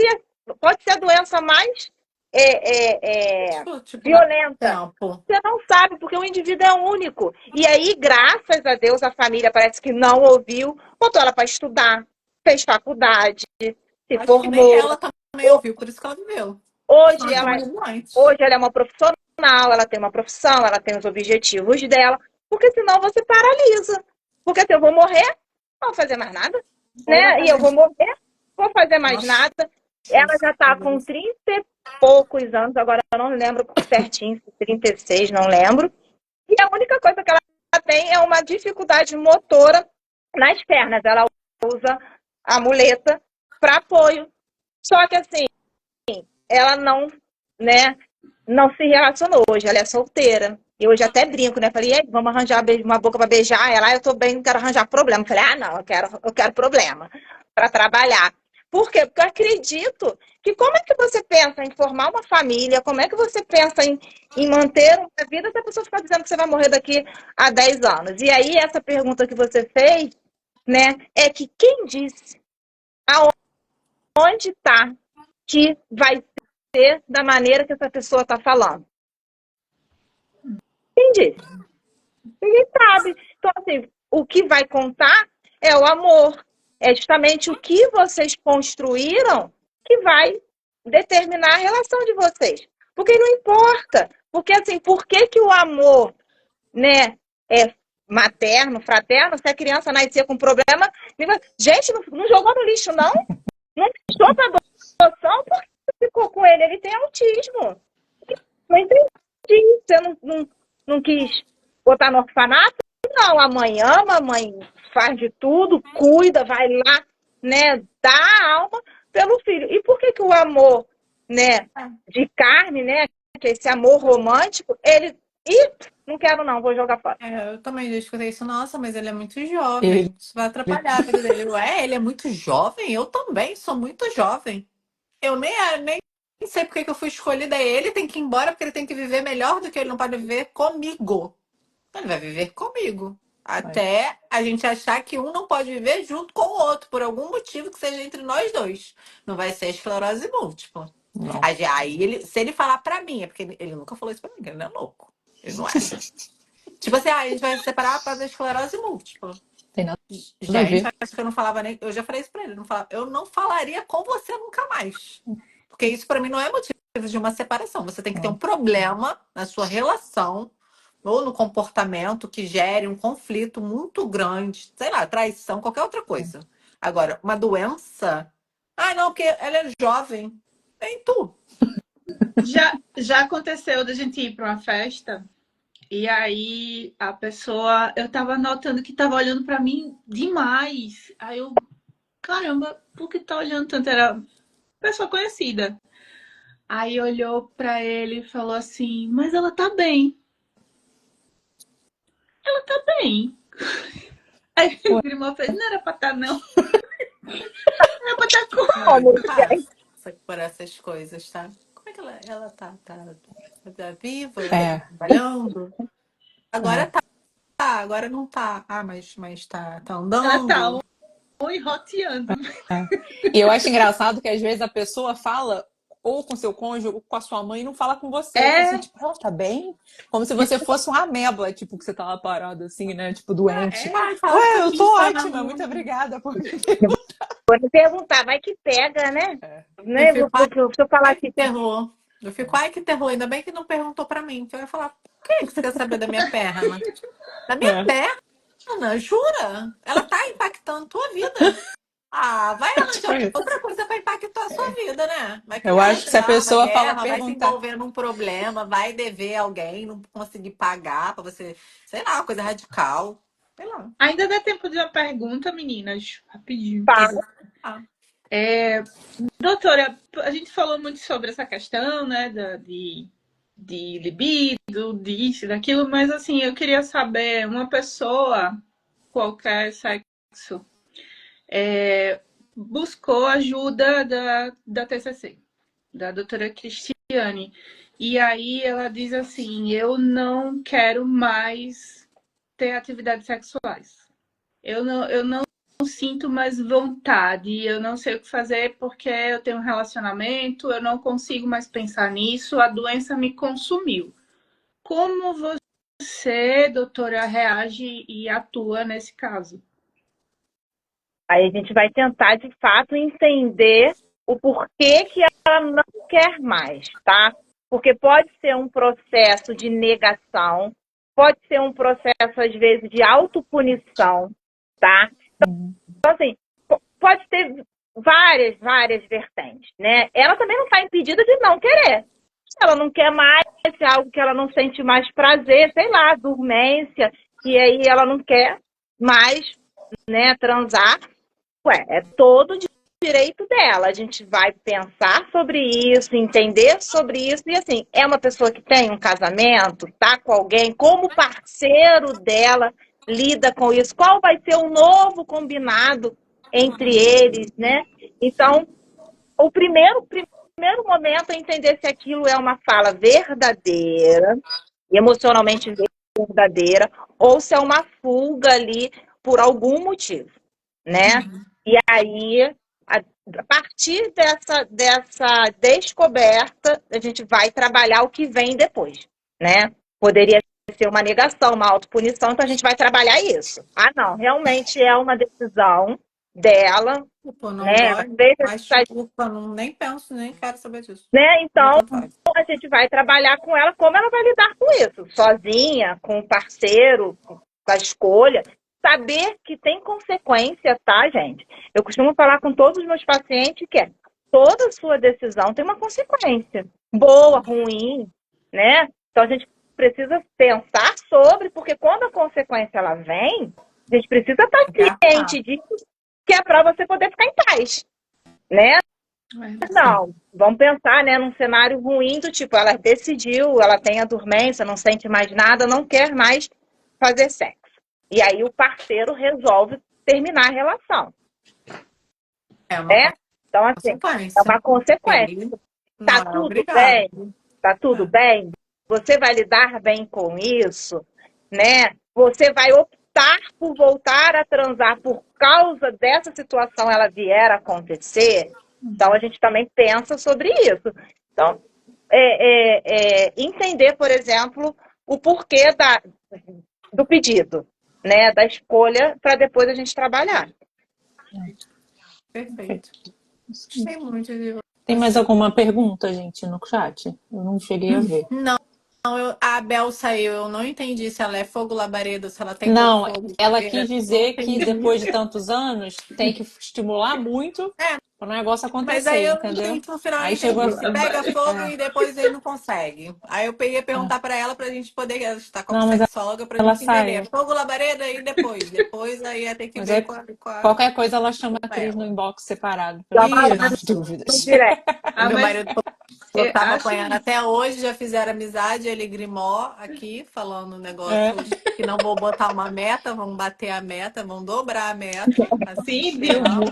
ser a doença mais Tipo, violenta. tempo. Você não sabe, porque o indivíduo é único. E aí, graças a Deus, a família parece que não ouviu, botou ela para estudar, fez faculdade, se Acho que nem formou. ela também ouviu, por isso que ela viveu. Hoje Senão ela, tinha morrido antes. hoje ela é uma profissional, ela tem uma profissão, ela tem os objetivos dela, porque senão você paralisa. Porque se eu vou morrer, não vou fazer mais nada, né? E eu vou morrer, vou fazer mais Nossa. nada. Ela já está com 30 e poucos anos, agora eu não lembro certinho, 36, não lembro. E a única coisa que ela tem é uma dificuldade motora nas pernas. Ela usa a muleta para apoio. Só que assim, ela não, né, não se relacionou. Hoje ela é solteira. E hoje até brinco, né? Falei, vamos arranjar uma boca para beijar. Ela, eu tô bem, não quero arranjar problema. Falei, não, eu quero problema para trabalhar. Por quê? Porque eu acredito que como é que você pensa em formar uma família, como é que você pensa em manter uma vida se a pessoa ficar dizendo que você vai morrer daqui a 10 anos? E aí, essa pergunta que você fez, né, é que quem disse aonde está que vai ser da maneira que essa pessoa está falando? Quem disse? Ninguém sabe. Então, assim, o que vai contar é o amor. É justamente o que vocês construíram que vai determinar a relação de vocês. Porque não importa. Porque, assim, por que que o amor, né, é materno, fraterno, se a criança nascer com problema... Gente, não jogou no lixo, não? Não deixou para adoção porque ficou com ele. Ele tem autismo. Não entendi. Você não quis botar no orfanato? Não, a mãe ama, a mãe faz de tudo, cuida, vai lá, né, dá a alma pelo filho. E por que que o amor, né, de carne, né, que é esse amor romântico, ele... Ih, não quero não, vou jogar fora. Eu também já escutei isso. Nossa, mas ele é muito jovem. Isso vai atrapalhar a vida dele. Ué, ele é muito jovem? Eu também sou muito jovem. Eu nem sei porque que eu fui escolhida. Ele tem que ir embora porque ele tem que viver melhor do que ele não pode viver comigo. Ele vai viver comigo. Até a gente achar que um não pode viver junto com o outro, por algum motivo que seja entre nós dois. Não vai ser esclerose múltipla. Não. Aí, se ele falar pra mim, é porque ele nunca falou isso pra mim, que ele não é louco. Ele não é. Tipo assim, a gente vai se separar para esclerose múltipla. Tem nada a Gente, ver. acho que eu não falava nem. Eu já falei isso pra ele. Eu não falaria com você nunca mais. Porque isso pra mim não é motivo de uma separação. Você tem que ter um problema na sua relação ou no comportamento que gere um conflito muito grande, sei lá, traição, qualquer outra coisa. Agora, uma doença. Ah, não, porque ela é jovem. Nem tu. Já aconteceu da gente ir para uma festa e aí a pessoa, eu tava notando que tava olhando para mim demais. Aí eu, caramba, por que tá olhando tanto? Era pessoa conhecida. Aí olhou para ele e falou assim: mas ela tá bem. Ela tá bem. Aí ele virou e fez: não era pra estar, não. Era pra estar como? Passa por essas coisas, tá? Como é que ela tá viva? É. Trabalhando? Agora tá, agora não tá. Ah, mas tá andando. Ela tá roteando. E eu acho engraçado que às vezes a pessoa fala ou com seu cônjuge, ou com a sua mãe, e não fala com você. Assim, tipo, ela tá bem? Como se você fosse uma ameba, tipo, que você tava parado assim, né? Tipo, doente. Fala que Ué, tá eu tô ótima, muito funcionando. obrigada por me Quando perguntar, vai que pega, né? É. Eu Né? fico, Se eu falar ai, que que terror. Eu fico, ai, que terror. Ainda bem que não perguntou pra mim. Que eu ia falar, por que você quer saber da minha perna? Da minha É. perna? Jura? Ela tá impactando tua vida. Ah, vai Tipo arranjar isso. outra coisa pra impactar a sua vida, né? Vai Eu criar acho que se a drama, pessoa fala, guerra, vai se perguntar. envolver num problema, vai dever alguém, não conseguir pagar pra você, sei lá, uma coisa radical. Sei lá. Ainda dá tempo de uma pergunta, meninas, rapidinho. fala, Ah, Doutora, a gente falou muito sobre essa questão, né, de libido, disso, daquilo, mas assim, eu queria saber, uma pessoa, qualquer sexo, buscou ajuda da TCC, da doutora Cristiane, e aí ela diz assim, eu não quero mais ter atividades sexuais. Eu não sinto mais vontade, eu não sei o que fazer porque eu tenho um relacionamento, eu não consigo mais pensar nisso, a doença me consumiu. Como você, doutora, reage e atua nesse caso? aí a gente vai tentar, de fato, entender o porquê que ela não quer mais, tá? Porque pode ser um processo de negação, pode ser um processo, às vezes, de autopunição, tá? Uhum. Então, assim, pode ter várias vertentes, né? Ela também não está impedida de não querer. Se ela não quer mais, se é algo que ela não sente mais prazer, sei lá, dormência, e aí ela não quer mais, né, transar, ué, é todo direito dela. A gente vai pensar sobre isso, entender sobre isso, e assim, é uma pessoa que tem um casamento, tá com alguém, como parceiro dela lida com isso, qual vai ser o novo combinado entre eles, né? Então, o primeiro momento é entender se aquilo é uma fala verdadeira, emocionalmente verdadeira, ou se é uma fuga ali por algum motivo, né? E aí, a partir dessa descoberta, a gente vai trabalhar o que vem depois, né? Poderia ser uma negação, uma autopunição, então a gente vai trabalhar isso. Ah, não, realmente é uma decisão dela, desculpa, não né? dói, Às vezes, mas desculpa, não, nem penso, nem quero saber disso. né? Pra mim, Então, tanto faz. a gente vai trabalhar com ela como ela vai lidar com isso, sozinha, com o parceiro, com a escolha. Saber que tem consequência, tá, gente? Eu costumo falar com todos os meus pacientes que toda sua decisão tem uma consequência, boa, ruim, né? Então a gente precisa pensar sobre, porque quando a consequência ela vem, a gente precisa estar Tem que arrumar. ciente disso, que é para você poder ficar em paz, né? Não, vamos pensar, né, num cenário ruim do tipo, ela decidiu, ela tem a dormência, não sente mais nada, não quer mais fazer sexo. E aí o parceiro resolve terminar a relação, É uma né? Então, assim, é consequência. uma consequência. Ele Tá não é tudo obrigado. bem? Tá tudo bem? Você vai lidar bem com isso, né? Você vai optar por voltar a transar por causa dessa situação ela vier a acontecer? Então, a gente também pensa sobre isso. Então, entender, por exemplo, o porquê do pedido, né? Da escolha, para depois a gente trabalhar. Perfeito. Gostei muito de Tem mais você. alguma pergunta, gente, no chat? Eu não cheguei a ver. Não, a Bel saiu. Eu não entendi se ela é fogo labareda, se ela tem cor Não, fogo. ela Eu quis não dizer que entendi. depois de tantos anos tem que estimular muito É, para o negócio mas aí acontecer, eu não entendeu? entendi, no final eu Aí chegou entendi. Se assim. pega fogo É, e depois ele não consegue. Aí eu ia é. perguntar pra ela pra gente poder, ela está como Não, mas sexóloga, pra ela gente entender. saiu. Fogo labareda e depois. Depois aí ia ter que Mas ver aí qualquer coisa ela chama a com Cris no ela. inbox separado para tirar as Isso. dúvidas. Direto. O meu Mas marido eu tava acho apanhando até hoje, já fizeram amizade, ele grimó aqui, falando um É. negócio que não vou botar uma meta, vamos bater a meta, vamos dobrar a meta, assim sim, esperamos.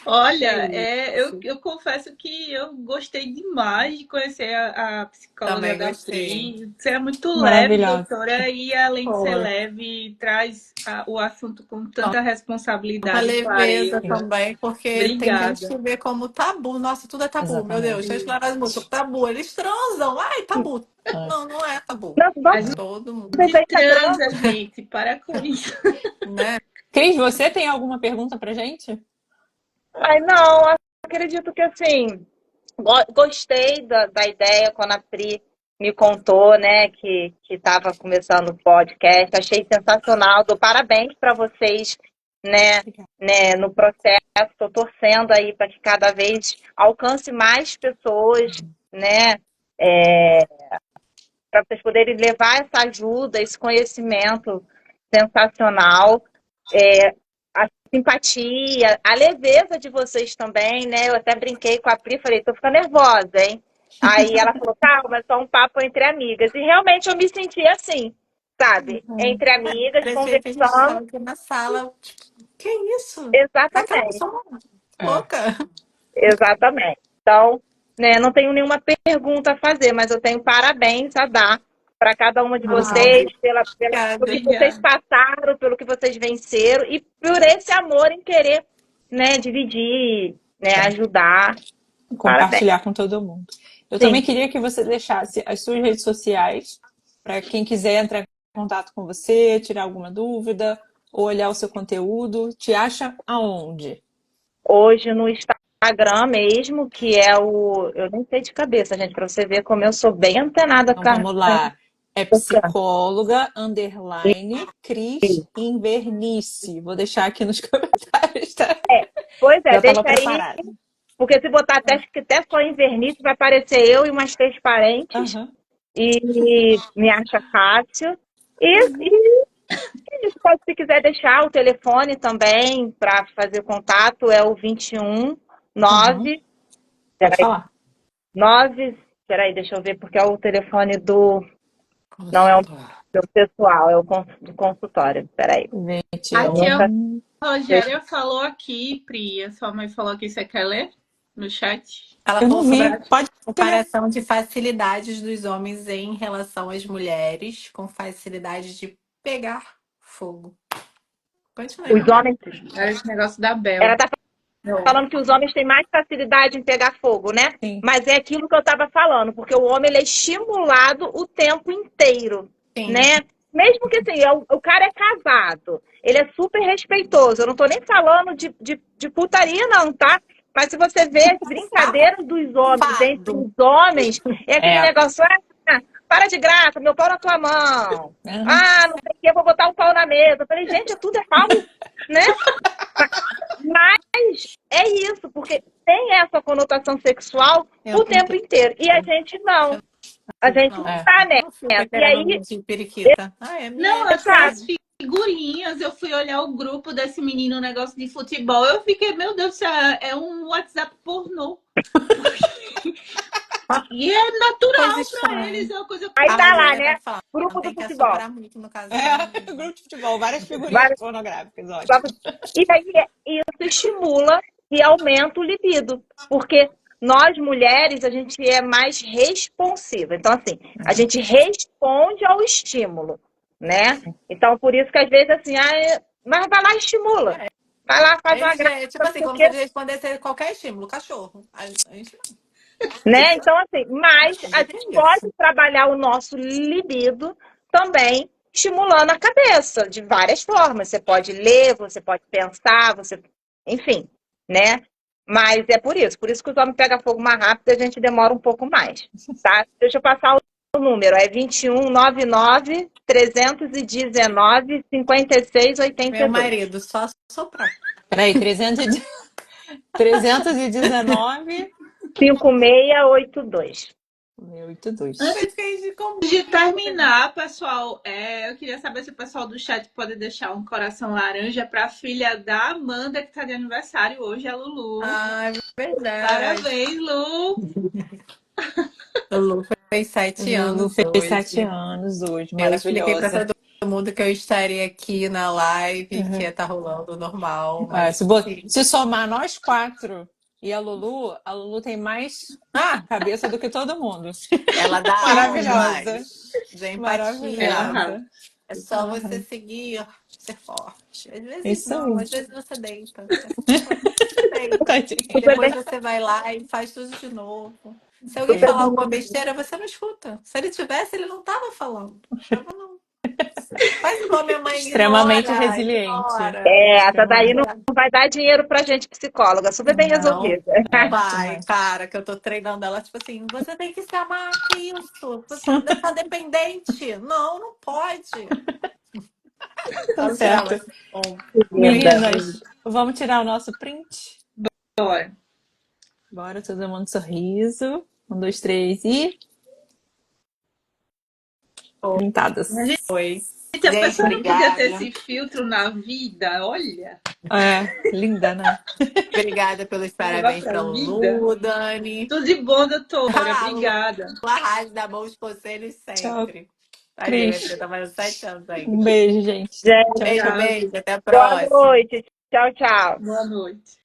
Olha, É isso. eu confesso que eu gostei demais de conhecer a psicóloga Também da gostei. Pri. Você é muito leve, Maravilhosa. doutora, e além de ser Foi. leve, traz o assunto com tanta Uma responsabilidade e leveza clareza. também, porque tem gente Obrigada. que vê como tabu. Nossa, tudo é tabu, meu Deus. Exatamente. Tem esclerose múltipla, tabu. Eles transam. Ai, tabu. É. Não, não é tabu. Não, A vamos gente Todo mundo, aproveitar essa transa, trança. gente, para com isso. né? Cris, você tem alguma pergunta pra gente? Ai, não, acredito que assim, gostei da ideia quando a Pri me contou, né, que estava começando o podcast. Achei sensacional. Dou parabéns para vocês, né, Obrigada. no processo. Estou torcendo aí para que cada vez alcance mais pessoas, né, para vocês poderem levar essa ajuda, esse conhecimento sensacional. A simpatia, a leveza de vocês também, né? Eu até brinquei com a Pri, falei, tô ficando nervosa, hein? Aí ela falou, calma, é só um papo entre amigas. E realmente eu me senti assim, sabe? Entre amigas, Parecia que a gente conversando. estava aqui na sala. Tipo, que isso? Aquela Exatamente, pessoa É. louca. exatamente. Então, né, não tenho nenhuma pergunta a fazer, mas eu tenho parabéns a dar para cada uma de Ah, vocês, pelo obrigada. que vocês Obrigada. passaram, pelo que vocês venceram e por esse amor em querer, né, dividir, né, ajudar. Parabéns. Compartilhar com todo mundo. Eu também Sim. queria que você deixasse as suas redes sociais para quem quiser entrar em contato com você, tirar alguma dúvida, ou olhar o seu conteúdo. Te acha aonde? Hoje no Instagram mesmo, que é o. Eu nem sei de cabeça, gente, para você ver como eu sou bem antenada Então com a. vamos lá. É psicóloga underline Cris Invernice. Vou deixar aqui nos comentários, tá? Pois é, Já deixa estava aí, preparada. porque se botar até só em verniz, vai aparecer eu e umas 3 parentes, Aham. e me acha fácil. Se quiser deixar o telefone também para fazer contato, é o 21 Uhum. 9. Pode falar. 9. Peraí, deixa eu ver, porque é o telefone do. Não é o meu pessoal, é o do consultório. Peraí. A tia 21. Rogéria falou aqui, Pri, a sua mãe falou que você quer ler no chat? Ela Eu falou não sobre vi. a Pode ler. comparação de facilidades dos homens em relação às mulheres, com facilidade de pegar fogo. Continue, Os não. homens. Era esse negócio da Ela Bel. está falando que os homens têm mais facilidade em pegar fogo, né? Sim. Mas é aquilo que eu estava falando, porque o homem ele é estimulado o tempo inteiro, Sim. né? Mesmo que assim, o cara é casado, ele é super respeitoso. Eu não estou nem falando de putaria, não, tá? Mas se você vê as brincadeiras dos homens entre Safado. os homens, é aquele É. negócio, para de graça, meu pau na tua mão. Uhum. Ah, não sei o que, eu vou botar o pau na mesa. Eu falei, gente, tudo é pau, né? Mas é isso, porque tem essa conotação sexual o tempo inteiro. E a gente não. A gente não É. tá Não fica nessa. E querendo aí, de periquita. Ah, é minha. Não, até as figurinhas. Eu fui olhar o grupo desse menino, um negócio de futebol. Eu fiquei, meu Deus, isso é um WhatsApp pornô. E é natural Coisa pra estranha. eles, é uma coisa aí A tá lá, Rogéria né? tá falando. Grupo Tem do que futebol. assoprar muito no caso. É, grupo de futebol, várias figurinhas Várias- pornográficas, ótimo. E aí isso estimula e aumenta o libido. Porque nós, mulheres, a gente é mais responsiva. Então, assim, a gente responde ao estímulo, né? Então, por isso que às vezes, assim, mas vai lá e estimula. Vai lá, faz uma graça. Tipo assim, como se porque ele respondesse qualquer estímulo, cachorro. A gente Né? Então, assim, mas a gente isso. pode trabalhar o nosso libido também estimulando a cabeça de várias formas. Você pode ler, você pode pensar, enfim, né? Mas é por isso que os homens pegam fogo mais rápido e a gente demora um pouco mais, tá? Deixa eu passar o número, é 21 99 319 56 Meu 82. marido, só soprar. Peraí, 319 5682. 682. Antes de terminar, pessoal, eu queria saber se o pessoal do chat pode deixar um coração laranja para a filha da Amanda, que está de aniversário hoje, a Lulu. Ah, é verdade. Parabéns, Lu! Lulu fez 7 Lulu anos fez 7 hoje. anos hoje, Eu expliquei pra maravilhosa. todo mundo que eu estaria aqui na live, que Uhum. ia estar rolando normal, Ah, mas sim. se somar nós quatro e a Lulu tem mais cabeça do que todo mundo. Ela dá Maravilhosa. aulas de Ela empatia. arrasa. Maravilhosa. É só você Aham. seguir, ser forte. Às vezes Isso não, aí. às vezes você deita. É só você deita. E Super depois bem, você vai lá e faz tudo de novo. Se alguém super falar bem. alguma besteira, você não escuta. Se ele tivesse, ele não estava falando. Tava não. Faz igual minha mãe, Extremamente ignora, resiliente. ignora. Essa daí não Ignora. vai dar dinheiro pra gente, psicóloga. Super bem Não resolvida. vai, Demais. cara, que eu tô treinando ela, tipo assim, você tem que se amar, que isso? Você tá dependente. Não, não pode. Tá Vamos tirar certo. mais um Linda. Meninas, vamos tirar o nosso print? Bora. Bora, todo mundo sorriso. Um, dois, três e printadas. Oi. Gente, a Gente, pessoa não podia ter obrigada. esse filtro na vida, olha. É, linda, né? Obrigada pelos Levar parabéns pra pra vida. Lulu, Dani. Tudo de bom, doutora. A Lulu Obrigada. Arrase dá bons conselhos Tchau, sempre. Tadinha, minha Cris. filha tá fazendo 7 anos Um ainda. beijo, gente. Gente, Tchau, Beijo, tchau. Tchau. beijo. Até a boa próxima. noite. Tchau, tchau. Boa noite.